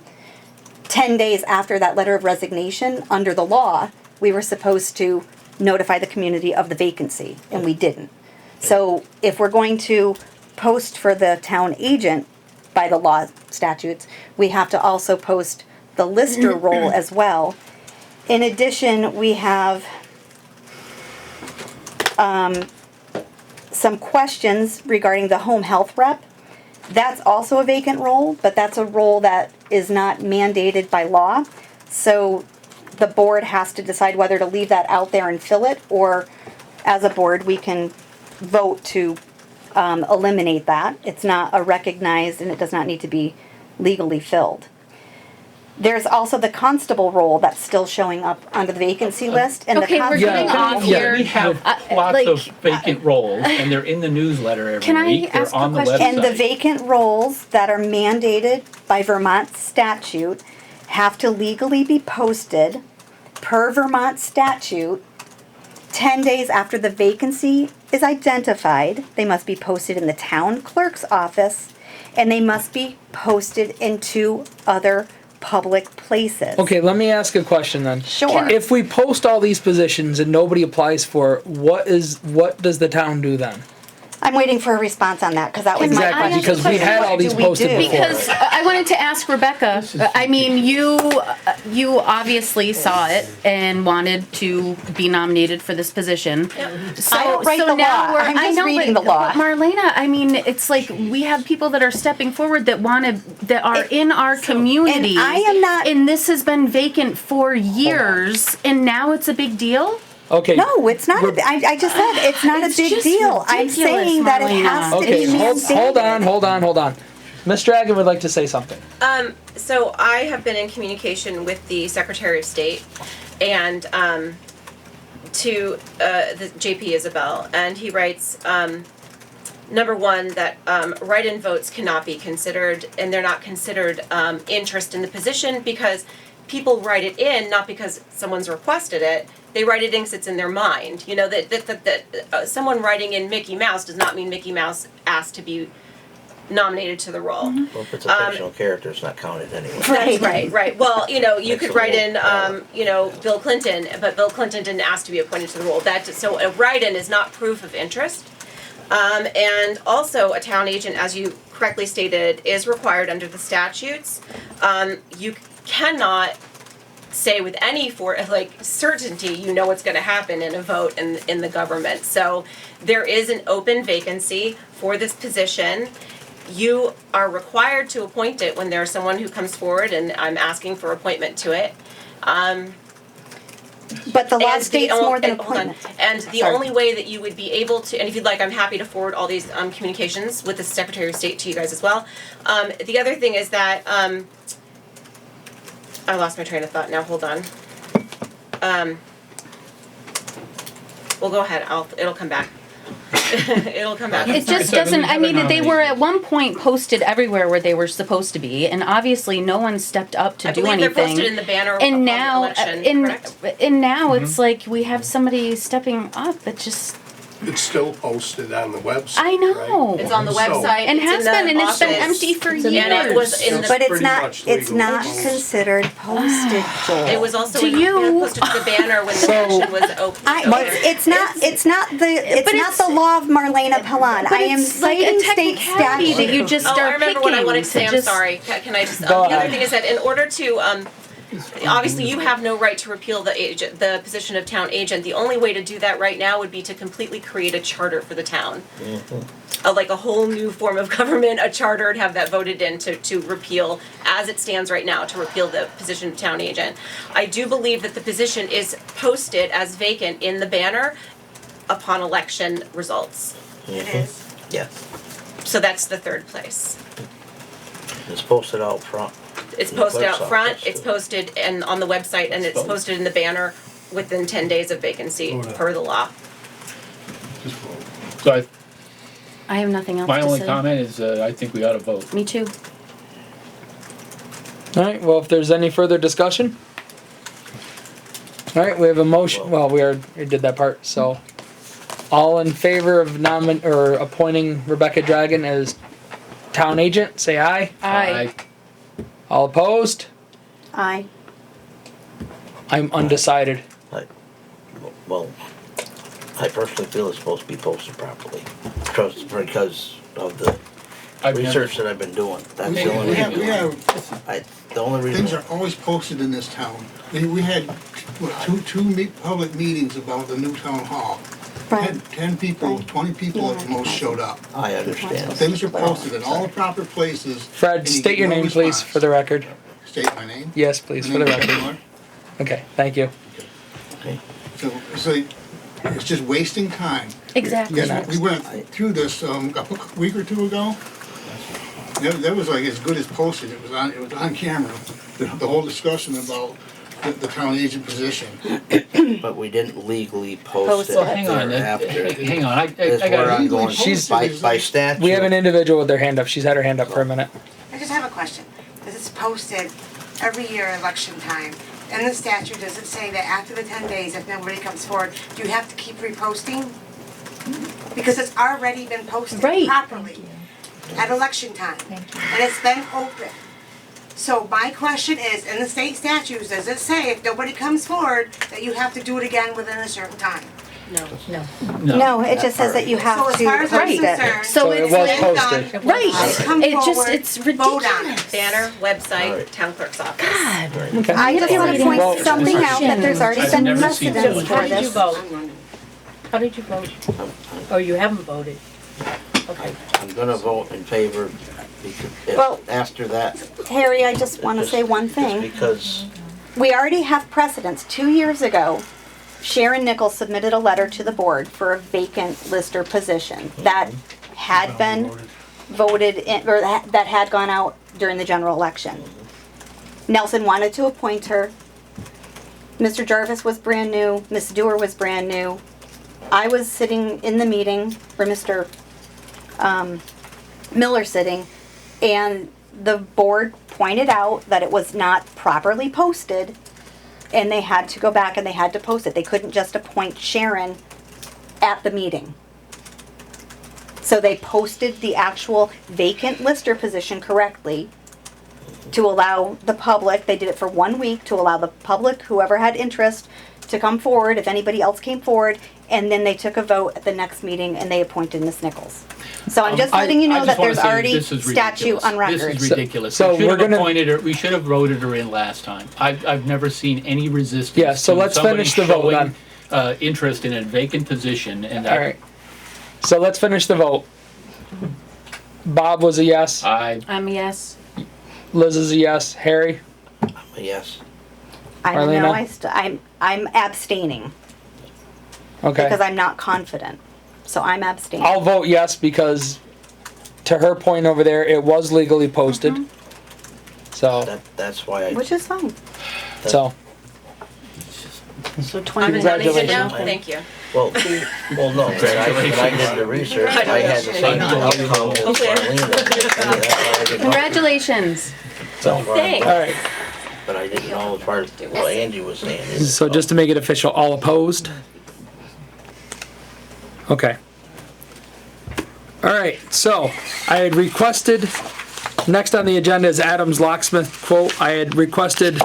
10 days after that letter of resignation, under the law, we were supposed to notify the community of the vacancy, and we didn't. So if we're going to post for the town agent by the law statutes, we have to also post the lister role as well. In addition, we have some questions regarding the home health rep. That's also a vacant role, but that's a role that is not mandated by law. So the board has to decide whether to leave that out there and fill it, or as a board, we can vote to eliminate that. It's not a recognized, and it does not need to be legally filled. There's also the constable role that's still showing up under the vacancy list, and Okay, the we're getting constable off role- here. We have lots like, of vacant roles, and they're in the newsletter Can I every week. They're ask a on the question? website. And the vacant roles that are mandated by Vermont statute have to legally be posted per Vermont statute 10 days after the vacancy is identified. They must be posted in the town clerk's office, and they must be posted in 2 other public places. Okay, let me ask a question then. Sure. If we post all these positions and nobody applies for it, what does the town do then? I'm waiting for a response on that, because that was my Exactly, question. because we had all What these do we posted do? before. Because I wanted to ask Rebecca, I mean, you obviously saw it and wanted to be nominated for this position. So, I don't write the now law. we're, I'm I just know, reading but, the law. but Marlena, I mean, it's like we have people that are stepping forward that that are in our community. and I am not- And this has been vacant for years, and now it's a big deal? Okay. No, it's not. I just said it's not It's a big just deal. I'm ridiculous, saying that it Marlena. has to Okay, be mandated. hold on. Miss Dragon would like to say something. So I have been in communication with the Secretary of State and to the JP Isabel, and he writes, number one, that write-in votes cannot be considered, and they're not considered interest in the position because people write it in not because someone's requested it. They write it in because it's in their mind. You know, that someone writing in Mickey Mouse does not mean Mickey Mouse asked to be nominated to the role. Well, if it's a fictional character, it's not counted anyway. Right. Well, you know, you Makes could it write a in, little you know, Bill Clinton, but Bill Clinton didn't ask to be appointed to the role. So a write-in is not proof of interest. And also a town agent, as you correctly stated, is required under the statutes. You cannot say with any certainty you know what's going to happen in a vote in the government. So there is an open vacancy for this position. You are required to appoint it when there's someone who comes forward, and I'm asking for appointment to it. But the law And states more than hold on. appointment. And the Sorry. only way that you would be able to, and if you'd like, I'm happy to forward all these communications with the Secretary of State to you guys as well. The other thing is that, I lost my train of thought now, hold on. Well, go ahead, it'll come back. It'll come back. It just doesn't, I mean, they were at one point posted everywhere where they were supposed to be, and obviously no one stepped up to I do believe anything. they're posted in the banner upon And now, election, correct? and now it's like we have somebody stepping up that just, It's still posted on the website. I know. right? It's on the So- website. and it's has in the been, and it's been office. empty for And it was in years. the But it's pretty not, much it's legal. not considered posted, Joel. It was also To in, you. it was posted to the banner when the election was open. It's not But the law of Marlena Pellon. But I am it's like a citing state technicality statute. that you just Oh, I start remember picking. what I wanted to say, I'm just- sorry. Can I just, the Go other ahead. thing is that in order to, obviously you have no right to repeal the position of town agent. The only way to do that right now would be to completely create a charter for the town. Like a whole new form of government, a charter, and have that voted in to repeal, as it stands right now, to repeal the position of town agent. I do believe that the position is posted as vacant in the banner upon election results. It is? Yes. So that's the third place. It's posted out front. It's in the posted out clerk's front, office, it's too. posted on the website, and it's posted in the banner within 10 days of vacancy per the law. So I have nothing else my to only say. comment is, I think we ought to vote. Me too. All right, well, if there's any further discussion. All right, we have a motion, well, we already did that part, so. All in favor of appointing Rebecca Dragon as town agent, say aye. Aye. All opposed? Aye. I'm undecided. Well, I personally feel it's supposed to be posted properly, because of the research that I've been doing. That's the only reason. The only reason. Things are always posted in this town. We had, two public meetings about the new town hall. Right. 10 people, 20 people at the most showed up. I understand. Things are posted in all the proper places. Fred, and you state get your no name, please, response. for the record. State my name? Yes, please, for My the name is record. Miller. Okay, thank you. Okay. So it's just wasting time. Exactly. Because we went through this a week or two ago, That was like as good as posted. It was on camera. The whole discussion about the town agent position. But we didn't legally post Post it it. Hang on, thereafter. hang on, I Is got where it. I'm going, She's- by statute. We have an individual with their hand up. She's had her hand up for a minute. I just have a question. This is posted every year election time. In the statute, does it say that after the 10 days, if nobody comes forward, do you have to keep reposting? Because it's already been posted Right. properly at election time. And it's been open. So my question is, in the state statutes, does it say if nobody comes forward, that you have to do it again within a certain time? No, it just says that you have So as to far as I'm post it. concerned. So it it's was like, posted. right, Come it just, forward, it's vote on it. ridiculous. Banner, website, Alright. town clerk's office. Okay. I just want to point Well, something out that there's already I've been never seen precedent that. for How did you this. vote? How did you vote? Oh, you haven't voted? Okay. I'm gonna vote in favor because Well- after that. Harry, I just want to just- say one just thing. Because We already have precedents. 2 years ago, Sharon Nichols submitted a letter to the board for a vacant lister position that had been voted in, or that had gone out during the general election. Nelson wanted to appoint her. Mr. Jarvis was brand new. Miss Dewar was brand new. I was sitting in the meeting, or Mr. Miller sitting, and the board pointed out that it was not properly posted, and they had to go back and they had to post it. They couldn't just appoint Sharon at the meeting. So they posted the actual vacant lister position correctly to allow the public, they did it for 1 week, to allow the public, whoever had interest, to come forward, if anybody else came forward, and then they took a vote at the next meeting and they appointed Miss Nichols. So I'm just letting you I know just that wanna there's say already this is statute ridiculous. on record. This is ridiculous. So We should we're have gonna- appointed her, we should have voted her in last time. I've never seen any resistance. Yeah, so to let's somebody finish the vote showing, interest in a vacant position and that. All right. So let's finish the vote. Bob was a yes. I'm a yes. Liz is a yes. Harry? yes, I don't know, Marlena? I'm abstaining, Okay. because I'm not confident. So I'm abstaining. I'll vote yes because to her point over there, it was legally posted. So, that's why I. Which is fine. so, So I'm 20 nominated Congratulations. now, thank you. Well, no, but when I did the research, I had the same outcome as Hopefully I- Marlena. Congratulations. so, Thanks. all right. But I didn't know as far as what Angie was saying. is- So just to make it official, all opposed? Okay. All right, so I had requested, next on the agenda is Adams locksmith quote. I had requested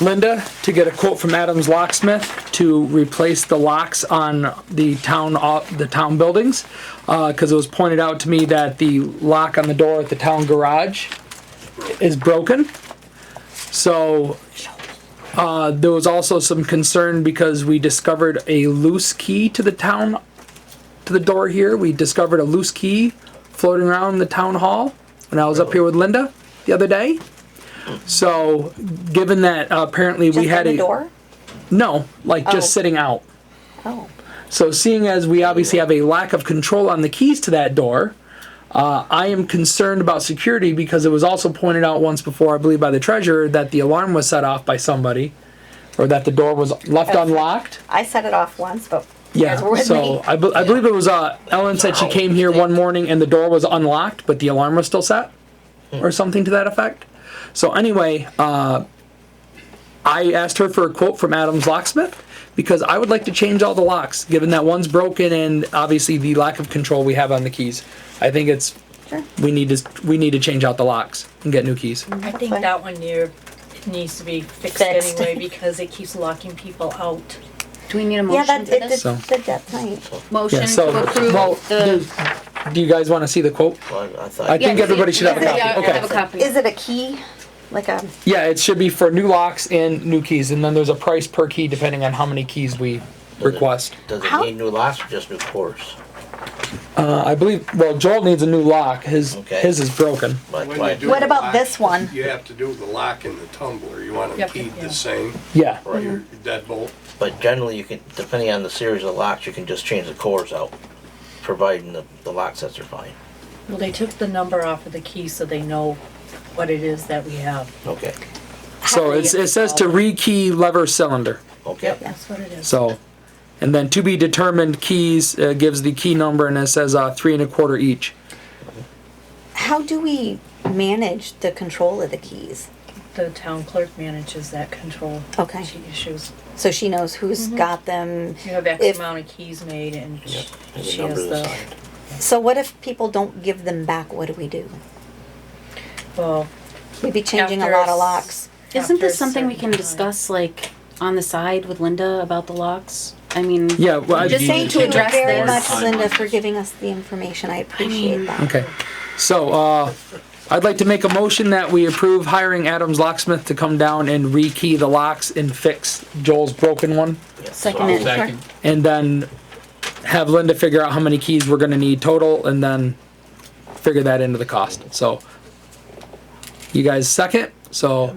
Linda to get a quote from Adams locksmith to replace the locks on the town buildings. Cause it was pointed out to me that the lock on the door at the town garage is broken. So, there was also some concern because we discovered a loose key to the door here. We discovered a loose key floating around the town hall when I was up here with Linda the other day. So, given that apparently we Just had in the door? No, like Oh. just sitting out. Oh. So seeing as we obviously have a lack of control on the keys to that door, I am concerned about security because it was also pointed out once before, I believe by the treasurer, that the alarm was set off by somebody or that the door was left unlocked. I set it off once, but you guys were Yeah, with so me. I believe it was, Ellen said she came here one morning and the door was unlocked, but the alarm was still set or something to that effect. So anyway, I asked her for a quote from Adams Locksmith because I would like to change all the locks, given that one's broken and obviously the lack of control we have on the keys. I think it's, we need to change out the locks and get new keys. I think that one near, it needs to be fixed Fixed. anyway because it keeps locking people out. Do we need a Yeah, motion that, for it this? So- did that tonight. Motion Yeah, so, to approve well, the. do you guys want to see the quote? Well, I thought. I think everybody should have a Yeah, copy. I have a Okay. copy. Is it a key? Like a, Yeah, it should be for new locks and new keys, and then there's a price per key depending on how many keys we request. Does it How- need new locks or just new cores? I believe, well, Joel needs a new lock. His Okay. is broken. But When why- you do what the about lock, this one? You have to do the lock and the tumbler, you want them Yep. keyed Yeah. the same, Yeah. or your deadbolt. But generally, you can, depending on the series of locks, you can just change the cores out, providing the lock sets are fine. Well, they took the number off of the key so they know what it is that we have. Okay, So it says to rekey lever cylinder. okay. Yep, that's what it is. So, and then to be determined keys gives the key number and it says 3 1/4 each. How do we manage the control of the keys? The town clerk manages that control. Okay. She issues. So she knows who's got them. You have X If- amount of keys made and Yep, and she the has numbers the, assigned. So what if people don't give them back? What do we do? well, We'd be changing a After lot of s- locks. Isn't after a this something we certain can time. discuss, like, on the side with Linda about the locks? I mean, Yeah, well, Just saying to address very this. much, Linda, for giving us the information. I appreciate that. Okay. So, I'd like to make a motion that we approve hiring Adams Locksmith to come down and rekey the locks and fix Joel's broken one. Yeah, Second so- it. Second. And then have Linda figure out how many keys we're gonna need total and then figure that into the cost. So, you guys second? So,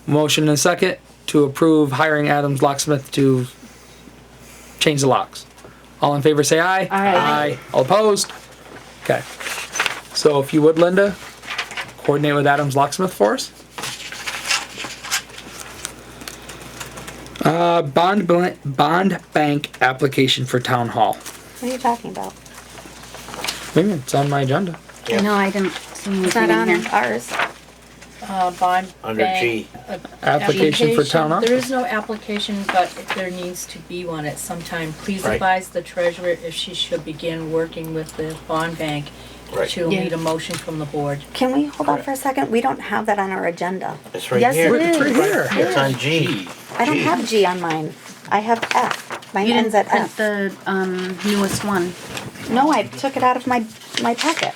motion and second to approve hiring Adams Locksmith to change the locks. All in favor say aye. Aye. All opposed? Okay. So if you would, Linda, coordinate with Adams Locksmith for us. Bond bank application for town hall. What are you talking about? Maybe it's on my agenda. I know, I didn't see It's anything not in on here. ours. bond Under bank, G. Application for town hall? There is no application, but there needs to be one at some time. Please Right. advise the treasurer if she should begin working with the bond bank. Right. She'll Yeah. need a motion from the board. Can we hold on for a second? We don't have that on our agenda. It's right Yes, here. it is. It's right here. It's on G. I don't have G on mine. I have F. Mine You ends didn't at print F. the, newest one. No, I took it out of my packet.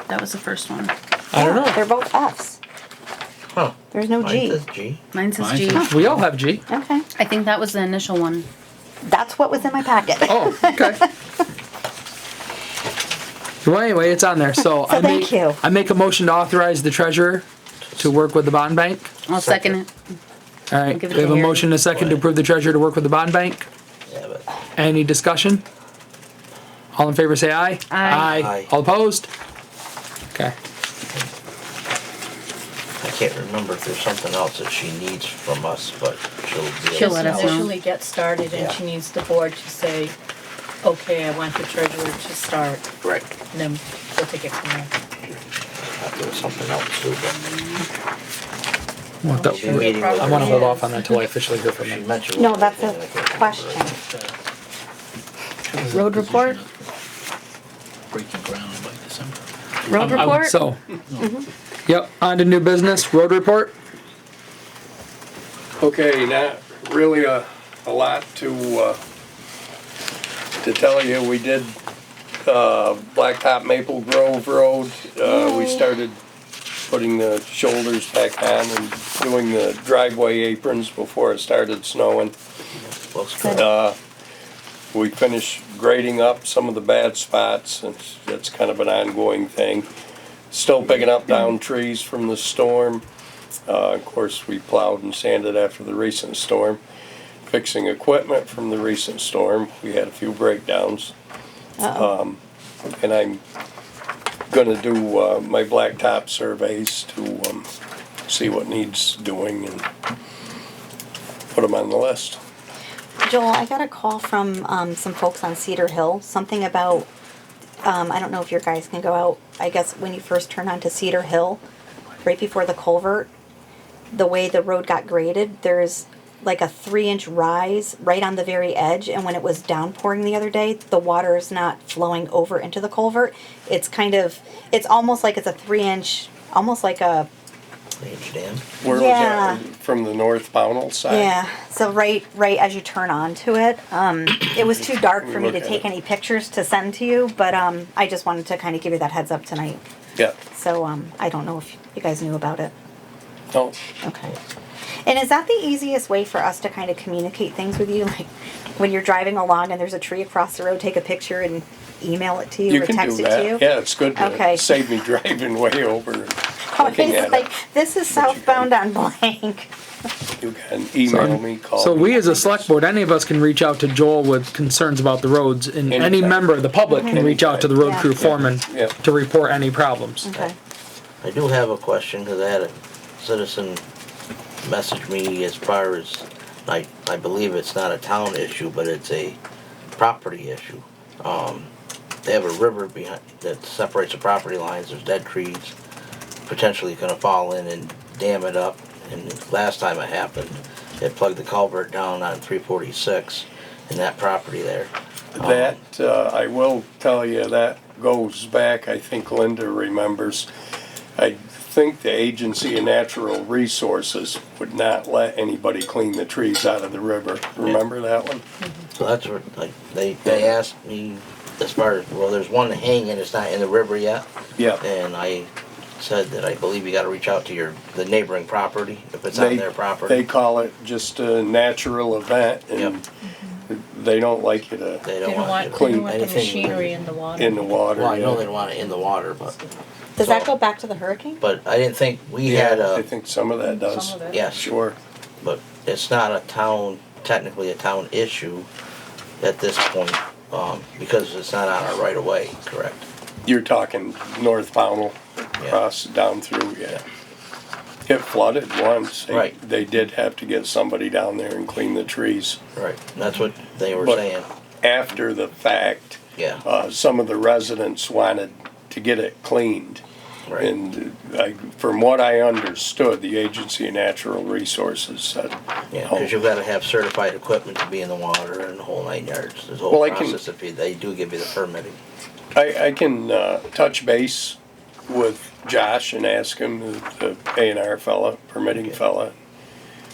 That was the first one. I don't know. They're both Fs. Huh. There's no Mine G. says G. Mine says Mine G. says- We all have G. Okay. I think that was the initial one. That's what was in my packet. Oh, okay. Well, anyway, it's on there. So, So thank you. I make a motion to authorize the treasurer to work with the bond bank. I'll second it. All right, give it we have to a Harry. motion and a second to approve the treasurer to work with the bond bank. Yeah, but Any discussion? All in favor say aye. Aye. Aye. All opposed? Okay. I can't remember if there's something else that she needs from us, but She'll let us know. Officially get started and she needs the board to say, okay, I want the treasurer to start, Right. and then we'll take it from there. There was something else too, Want that- Sure, meeting with I want to her. hold off on that until I officially hear from but she him. mentioned. No, one that's thing a and I can't remember. question. Road report? Breaking ground by December. Road I would report? So, yep, on to new business, road report. Okay, not really a lot to tell you. We did Blacktop Maple Grove Road. We started putting the shoulders back on and doing the driveway aprons before it started snowing. Looks good. We finished grading up some of the bad spots, and that's kind of an ongoing thing. Still picking up down trees from the storm. Of course, we plowed and sanded after the recent storm. Fixing equipment from the recent storm. We had a few breakdowns. And I'm gonna do my blacktop surveys to see what needs doing and put them on the list. Joel, I got a call from some folks on Cedar Hill, something about, I don't know if your guys can go out, I guess when you first turn onto Cedar Hill, right before the culvert, the way the road got graded, there's like a 3-inch rise right on the very edge, and when it was downpouring the other day, the water is not flowing over into the culvert. It's kind of, it's almost like it's a 3-inch, almost like a, Age dam. Where Yeah. was that? From the North Pownal side? yeah, so right as you turn onto it. It was too dark for me to Look at take it. any pictures to send to you, but I just wanted to kind of give you that heads up tonight. Yeah. So I don't know if you guys knew about it. No. Okay. And is that the easiest way for us to kind of communicate things with you? Like when you're driving along and there's a tree across the road, take a picture and email it to you, You or can text do it to that. you? Yeah, it's good to Okay. save me driving way over. looking He's at like, it. this is southbound on blank. You can email me, call me. So we as a select board, any of us can reach out to Joel with concerns about the roads, and any Anytime. member of the public can reach out to the road Yeah. crew foreman Yeah. to report any problems. Okay. I do have a question, because I had a citizen message me as far as, I believe it's not a town issue, but it's a property issue. They have a river behind, that separates the property lines, there's dead trees, potentially gonna fall in and dam it up. And last time it happened, it plugged the culvert down on 346 in that property there. That, I will tell you, that goes back, I think Linda remembers. I think the Agency of Natural Resources would not let anybody clean the trees out of the river. Remember that one? So that's what, like, they asked me as far as, well, there's one hanging, it's not in the river yet. Yeah. And I said that I believe you gotta reach out to the neighboring property, if it's on their property. They call it just a natural event, and they don't like you to They They don't want, they clean don't want the anything machinery in the water. in the water. Well, I know yeah. they don't want it in the water, but, Does that go back to the hurricane? but I didn't think we had Yeah, I a, think some of that does. Some of it. yes, Sure. but it's not a town, technically a town issue at this point, because it's not on our right of way, correct? You're talking North Pownal, Yeah. across, down through, yeah. It flooded once. Right. They did have to get somebody down there and clean the trees. Right, that's what they were But- saying, After the fact, yeah, some of the residents wanted to get it cleaned. right. And from what I understood, the Agency of Natural Resources said, Yeah, oh, because you've gotta have certified equipment to be in the water and the whole 9 yards. There's a Well, whole I can- process if they do give you the permitting. I can touch base with Josh and ask him, the A&R fella, permitting fella,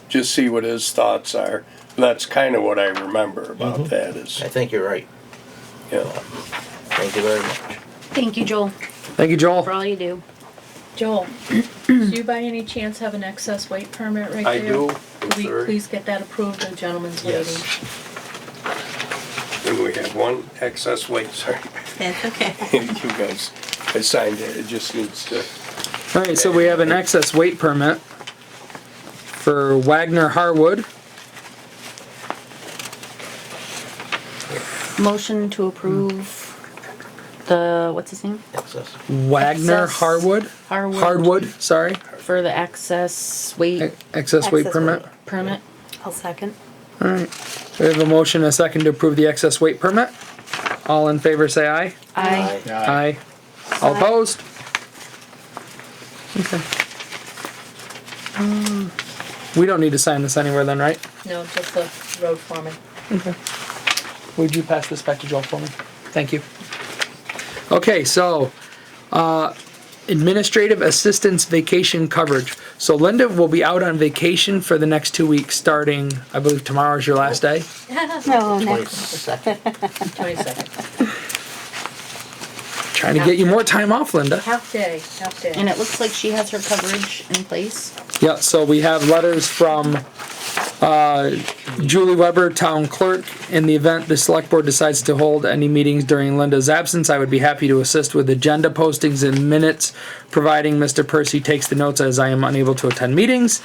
just see what his thoughts are. That's kind of what I remember about that is, I think you're right. yeah. Thank you very much. Thank you, Joel, Thank you, Joel. for all you do. Joel, do you by any chance have an excess weight permit right there? I do. Could we Sorry. please get that approved? The gentleman's waiting. Yes. And we have one excess weight, sorry. That's okay. You guys, I signed it, it just needs to, All right, so we have an excess weight permit for Wagner Harwood. Motion to approve the, what's his name? Excess. Wagner Excess Harwood? Hardwood, sorry. For the excess weight Excess weight Excess permit. weight. permit. I'll second. Alright, we have a motion and a second to approve the excess weight permit. All in favor say aye. Aye. Aye. All opposed? Okay. We don't need to sign this anywhere then, right? No, just the road foreman. Okay. Would you pass this back to Joel for me? Thank you. Okay, so, administrative assistance vacation coverage. So Linda will be out on vacation for the next 2 weeks, starting, I believe tomorrow is your last day. No, no. 22nd. 22nd. Trying to get you more time off, Linda. Half day. And it looks like she has her coverage in place. Yeah, so we have letters from Julie Weber, Town Clerk. In the event the Select Board decides to hold any meetings during Linda's absence, I would be happy to assist with agenda postings and minutes, providing Mr. Percy takes the notes as I am unable to attend meetings.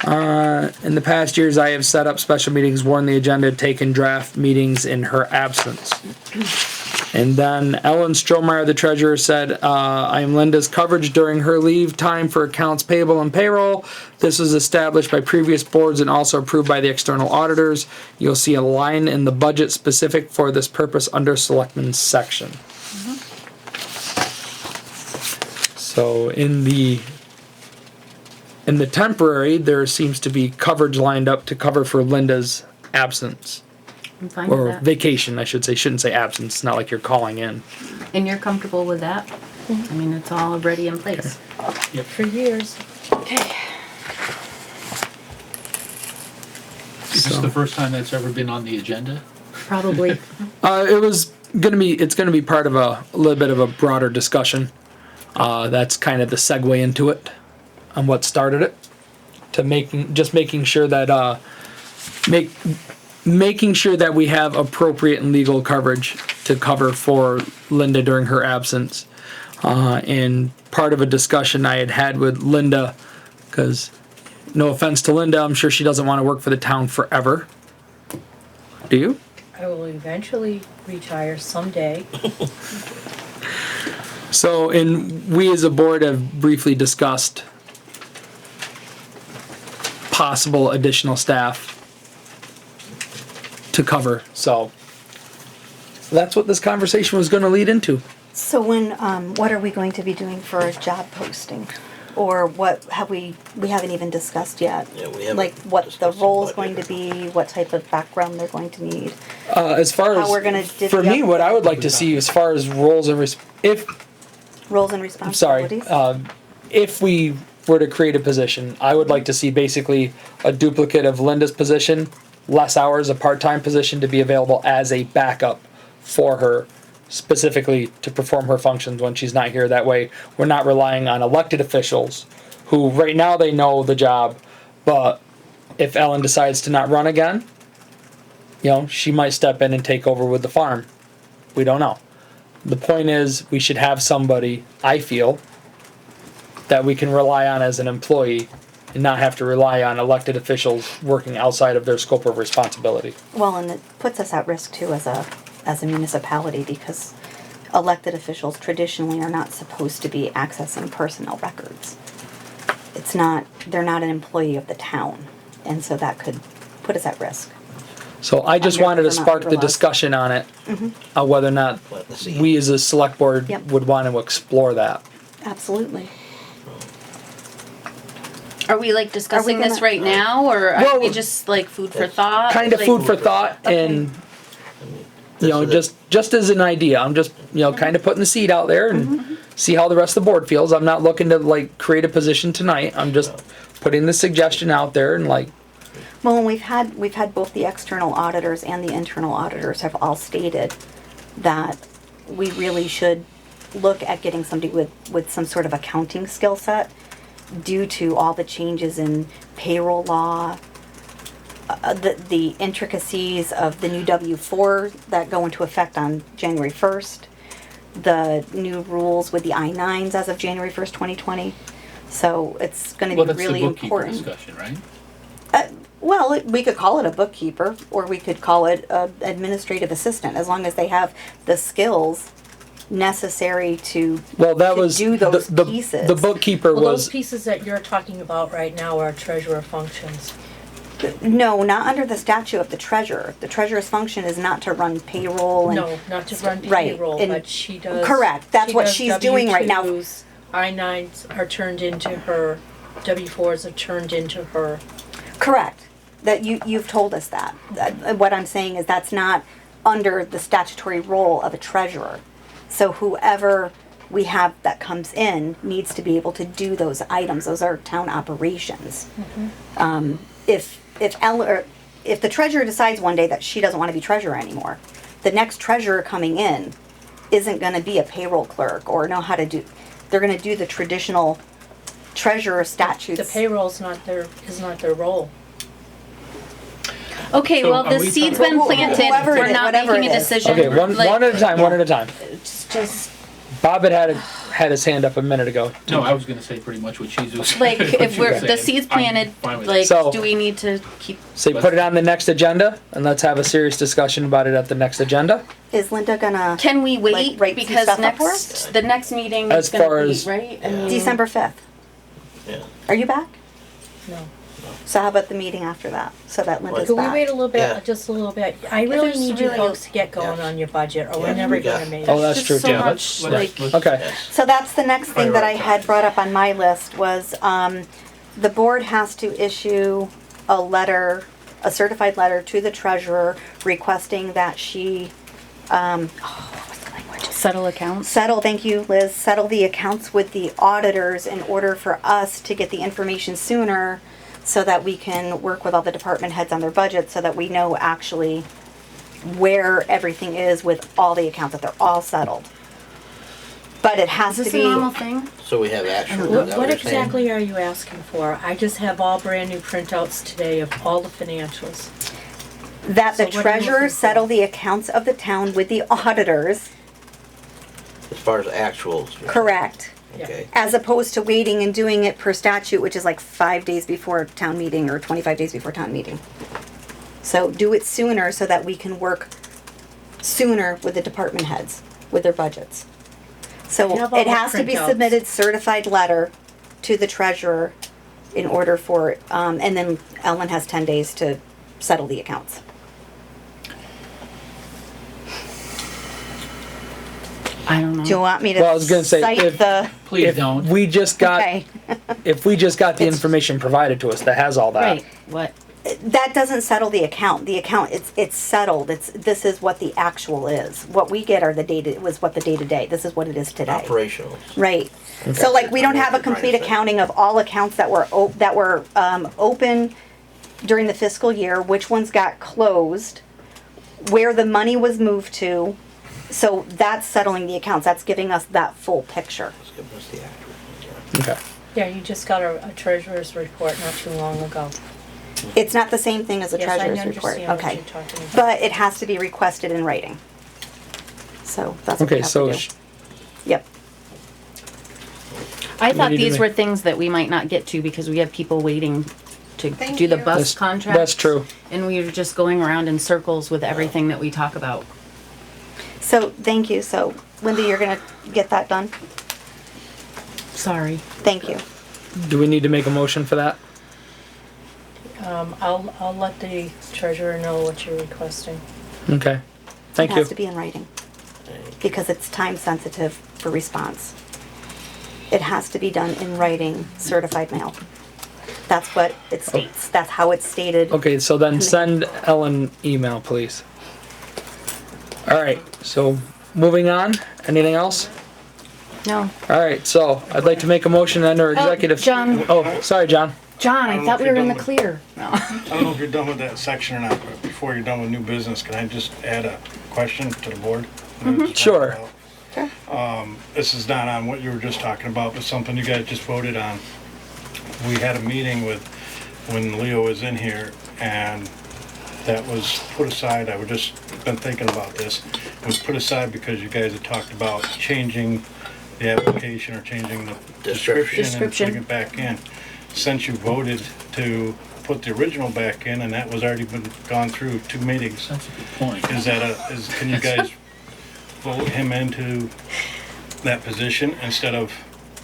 In the past years, I have set up special meetings, warned the agenda, taken draft meetings in her absence. And then Ellen Strohmeyer, the treasurer, said, I am Linda's coverage during her leave time for accounts payable and payroll. This was established by previous boards and also approved by the external auditors. You'll see a line in the budget specific for this purpose under Selectmen's section. So in the temporary, there seems to be coverage lined up to cover for Linda's absence. I'm fine with Or that. vacation, I should say. Shouldn't say absence. It's not like you're calling in. And you're comfortable with that? I mean, it's all already in place. For years. Is this the first time that's ever been on the agenda? Probably. It's gonna be part of a little bit of a broader discussion. That's kind of the segue into it, on what started it. To making sure that, making sure that we have appropriate and legal coverage to cover for Linda during her absence. And part of a discussion I had had with Linda, because no offense to Linda, I'm sure she doesn't want to work for the town forever. Do you? I will eventually retire someday. So, and we as a board have briefly discussed possible additional staff to cover. So that's what this conversation was going to lead into. So when, what are we going to be doing for a job posting? Or what have we haven't even discussed yet? Yeah, we haven't Like what the discussed role is the going to budget. be, what type of background they're going to need. As far How we're gonna as, divvy for me, up what I would like to see as far as roles and roles and I'm sorry, responsibilities. if we were to create a position, I would like to see basically a duplicate of Linda's position, less hours, a part-time position to be available as a backup for her, specifically to perform her functions when she's not here. That way, we're not relying on elected officials who right now they know the job, but if Ellen decides to not run again, you know, she might step in and take over with the farm. We don't know. The point is, we should have somebody, I feel, that we can rely on as an employee and not have to rely on elected officials working outside of their scope of responsibility. Well, and it puts us at risk too as a municipality, because elected officials traditionally are not supposed to be accessing personnel records. They're not an employee of the town, and so that could put us at risk. So I just Under wanted to Vermont spark the laws. discussion on it, whether or not we as a select board Yep. would want to explore that. Absolutely. Are we like discussing this gonna- right now, or are Well, we just like food for thought? Kind of Like- food for thought, and you know, just as an idea. I'm just, you know, kind of putting the seed out there and see how the rest of the board feels. I'm not looking to like create a position tonight. I'm just putting the suggestion out there and like, Well, and we've had both the external auditors and the internal auditors have all stated that we really should look at getting somebody with some sort of accounting skill set due to all the changes in payroll law, the intricacies of the new W-4 that go into effect on January 1st, the new rules with the I-9s as of January 1st, 2020. So it's going to be really important. Discussion, right? Well, we could call it a bookkeeper, or we could call it an administrative assistant, as long as they have the skills necessary to well, that to was do those the pieces. the bookkeeper Well, was those pieces that you're talking about right now are treasurer functions. No, not under the statute of the treasurer. The treasurer's function is not to run payroll and No, not to run right, payroll, and- but she does. Correct, that's she what does she's doing right now. W-2s, I-9s are turned into her, W-4s are turned into her. Correct. That you've told us that. What I'm saying is that's not under the statutory role of a treasurer. So whoever we have that comes in needs to be able to do those items. Those are town operations. If the treasurer decides one day that she doesn't want to be treasurer anymore, the next treasurer coming in isn't going to be a payroll clerk or know how to do. They're going to do the traditional treasurer statutes. The payroll is not their role. Okay, So well, are the we seed's talking- been planted. Whoever it We're is, not whatever making a it is. decision. okay. One at a time. One at a time. It's just Bob had his hand up a minute ago. No, I was gonna say pretty much what she's was. like what if you were we're the saying. seed's I'm planted. fine with Like, it. So- do we need to keep? Say put it on the next agenda and let's have a serious discussion about it at the next agenda. Is Linda gonna Can we wait write some because stuff up for the next meeting As is going far to be as- right? I mean, December 5th? Yeah. Are you back? No. So how about the meeting after that, so that Linda's Can we back? wait a little bit, Yeah. just a little bit? I really there's need you really- folks to get going on your budget, or we're Yeah, never we got- gonna make it. Oh, that's just true. so Yeah, much like. Okay. So that's the next thing that I had brought up on my list was, the board has to issue a letter, a certified letter to the treasurer requesting that she, what was the language? Settle accounts. Settle, thank you, Liz, settle the accounts with the auditors in order for us to get the information sooner so that we can work with all the department heads on their budget so that we know actually where everything is with all the accounts, that they're all settled. But it has Is to this a normal be, thing? So we have action. is What that you're saying? exactly are you asking for? I just have all brand new printouts today of all the financials. that the So what are you treasurer looking for? settle the accounts of the town with the auditors as far as actuals. Correct. Okay. As opposed to waiting and doing it per statute, which is like 5 days before town meeting or 25 days before town meeting. So do it sooner so that we can work sooner with the department heads, with their budgets. So I have all it the has to be printouts. submitted certified letter to the treasurer in order for, and then Ellen has 10 days to settle the accounts. I don't know. Do you want me to Well, I was gonna say, cite if- the? Please If don't. we just got, Okay. if we just got the information provided to us that has all that. Right, what? That doesn't settle the account. The account, it's settled. This is what the actual is. What we get are the data, was what the day-to-day. This is what it is today. Operational. Right. So like, we don't have a complete accounting of all accounts that were, open during the fiscal year, which ones got closed, where the money was moved to. So that's settling the accounts. That's giving us that full picture. Let's give us the actual. Okay. Yeah, you just got a treasurer's report not too long ago. It's not the same thing as a Yes, I treasurer's report. understand what Okay. you're talking about. But it has to be requested in writing. So that's what we Okay, have so to do. Yep. I thought need to these make- were things that we might not get to because we have people waiting to Thank do the you. bus That's- contract. that's true. And we were just going around in circles with everything that we talk about. So, thank you. So, Linda, you're gonna get that done? Sorry. Thank you. Do we need to make a motion for that? I'll let the treasurer know what you're requesting. Okay. Thank It you. has to be in writing. Because it's time sensitive for response. It has to be done in writing, certified mail. That's what it states. That's how it's stated. Okay, so then send Ellen email, please. All right, so moving on. Anything else? No. All right, so I'd like to make a motion to enter executive. John. Oh, sorry, John. John, I I don't know thought if we were you're in the done clear. No. I don't know if you're done with that section or not, but before you're done with new business, can I just add a question to the board? Sure. This is not on what you were just talking about, but something you guys just voted on. We had a meeting when Leo was in here, and that was put aside. I was just been thinking about this. It was put aside because you guys had talked about changing the application or changing the description and putting it back in. Since you voted to put the original back in, and that was already been gone through 2 meetings. That's a good point. Can you guys vote him into that position instead of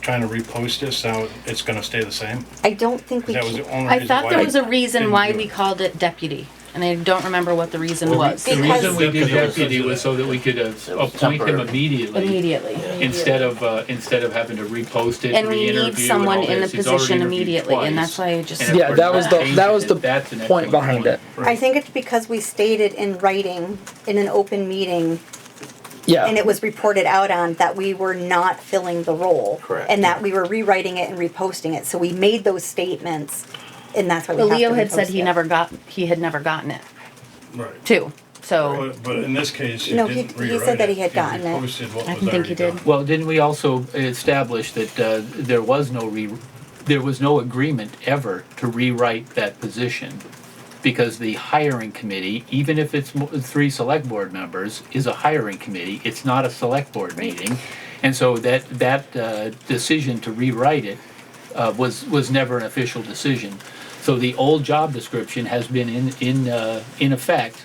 trying to repost this, now it's gonna stay the same? I don't think we That was can. the only I reason thought why there was a I reason didn't why do we it. called it deputy, and I don't remember what the reason was. The Because- reason we did deputy was so that we could appoint him immediately. Immediately. Instead of having to repost it, And we re-interview need someone and all in the this. He's already position interviewed immediately, and twice. that's why I just. And of Yeah, course, that was changes that was it. the That's an point excellent behind it. I think it's because we stated in writing, in an open meeting, Yeah. and it was reported out on that we were not filling the role. Correct. And that we were rewriting it and reposting it. So we made those statements, and that's why we But have to Leo had said repost it. he had never gotten it Right. too. So But in this case, you No, didn't he rewrite said that he it. had gotten it. Reposted what I was think already he did. done. Well, didn't we also establish that there was no agreement ever to rewrite that position? Because the hiring committee, even if it's 3 select board members, is a hiring committee. It's not a select board meeting. And so that decision to rewrite it was never an official decision. So the old job description has been in effect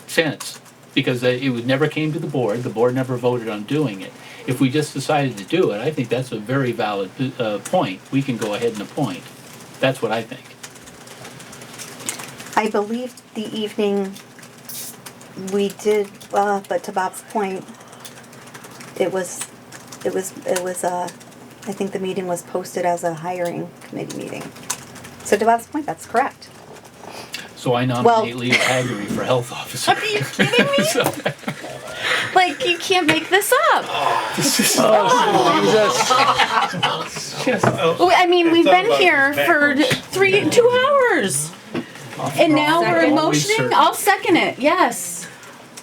since, because it never came to the board never voted on doing it. If we just decided to do it, I think that's a very valid point. We can go ahead and appoint. That's what I think. I believe the evening we did, but to Bob's point, it was, I think the meeting was posted as a hiring committee meeting. So to Bob's point, that's correct. So I nominate Leo Haggerty for health officer. Are you kidding me? Like, you can't make this up. I mean, we've been here for 2 hours. And now we're motioning? I'll second it, yes.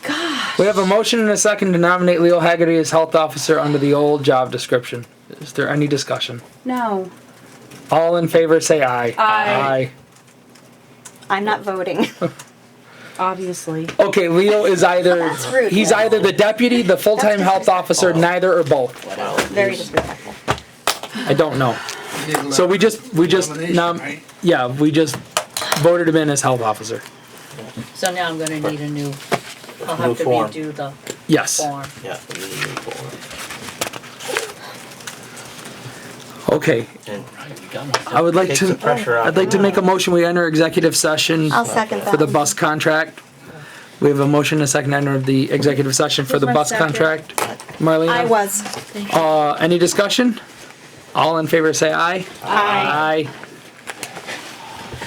Gosh. We have a motion and a second to nominate Leo Haggerty as health officer under the old job description. Is there any discussion? No. All in favor say aye. Aye. I'm not voting. Obviously. Okay, Leo is either, That's rude. he's either the deputy, the full-time health officer, neither or both. Very disrespectful. I don't know. So we just, yeah, we just voted him in as health officer. So now I'm gonna need a new, I'll New have to form. redo the Yes. form. Yeah, we need a new form. Okay, And I would like takes the to, pressure off. I'd like to make a motion, we enter executive session I'll second that. for the bus contract. We have a motion and a second to enter the executive session for the Who's my bus second? contract. Marlena? I was. Any discussion? All in favor say aye. Aye. Aye.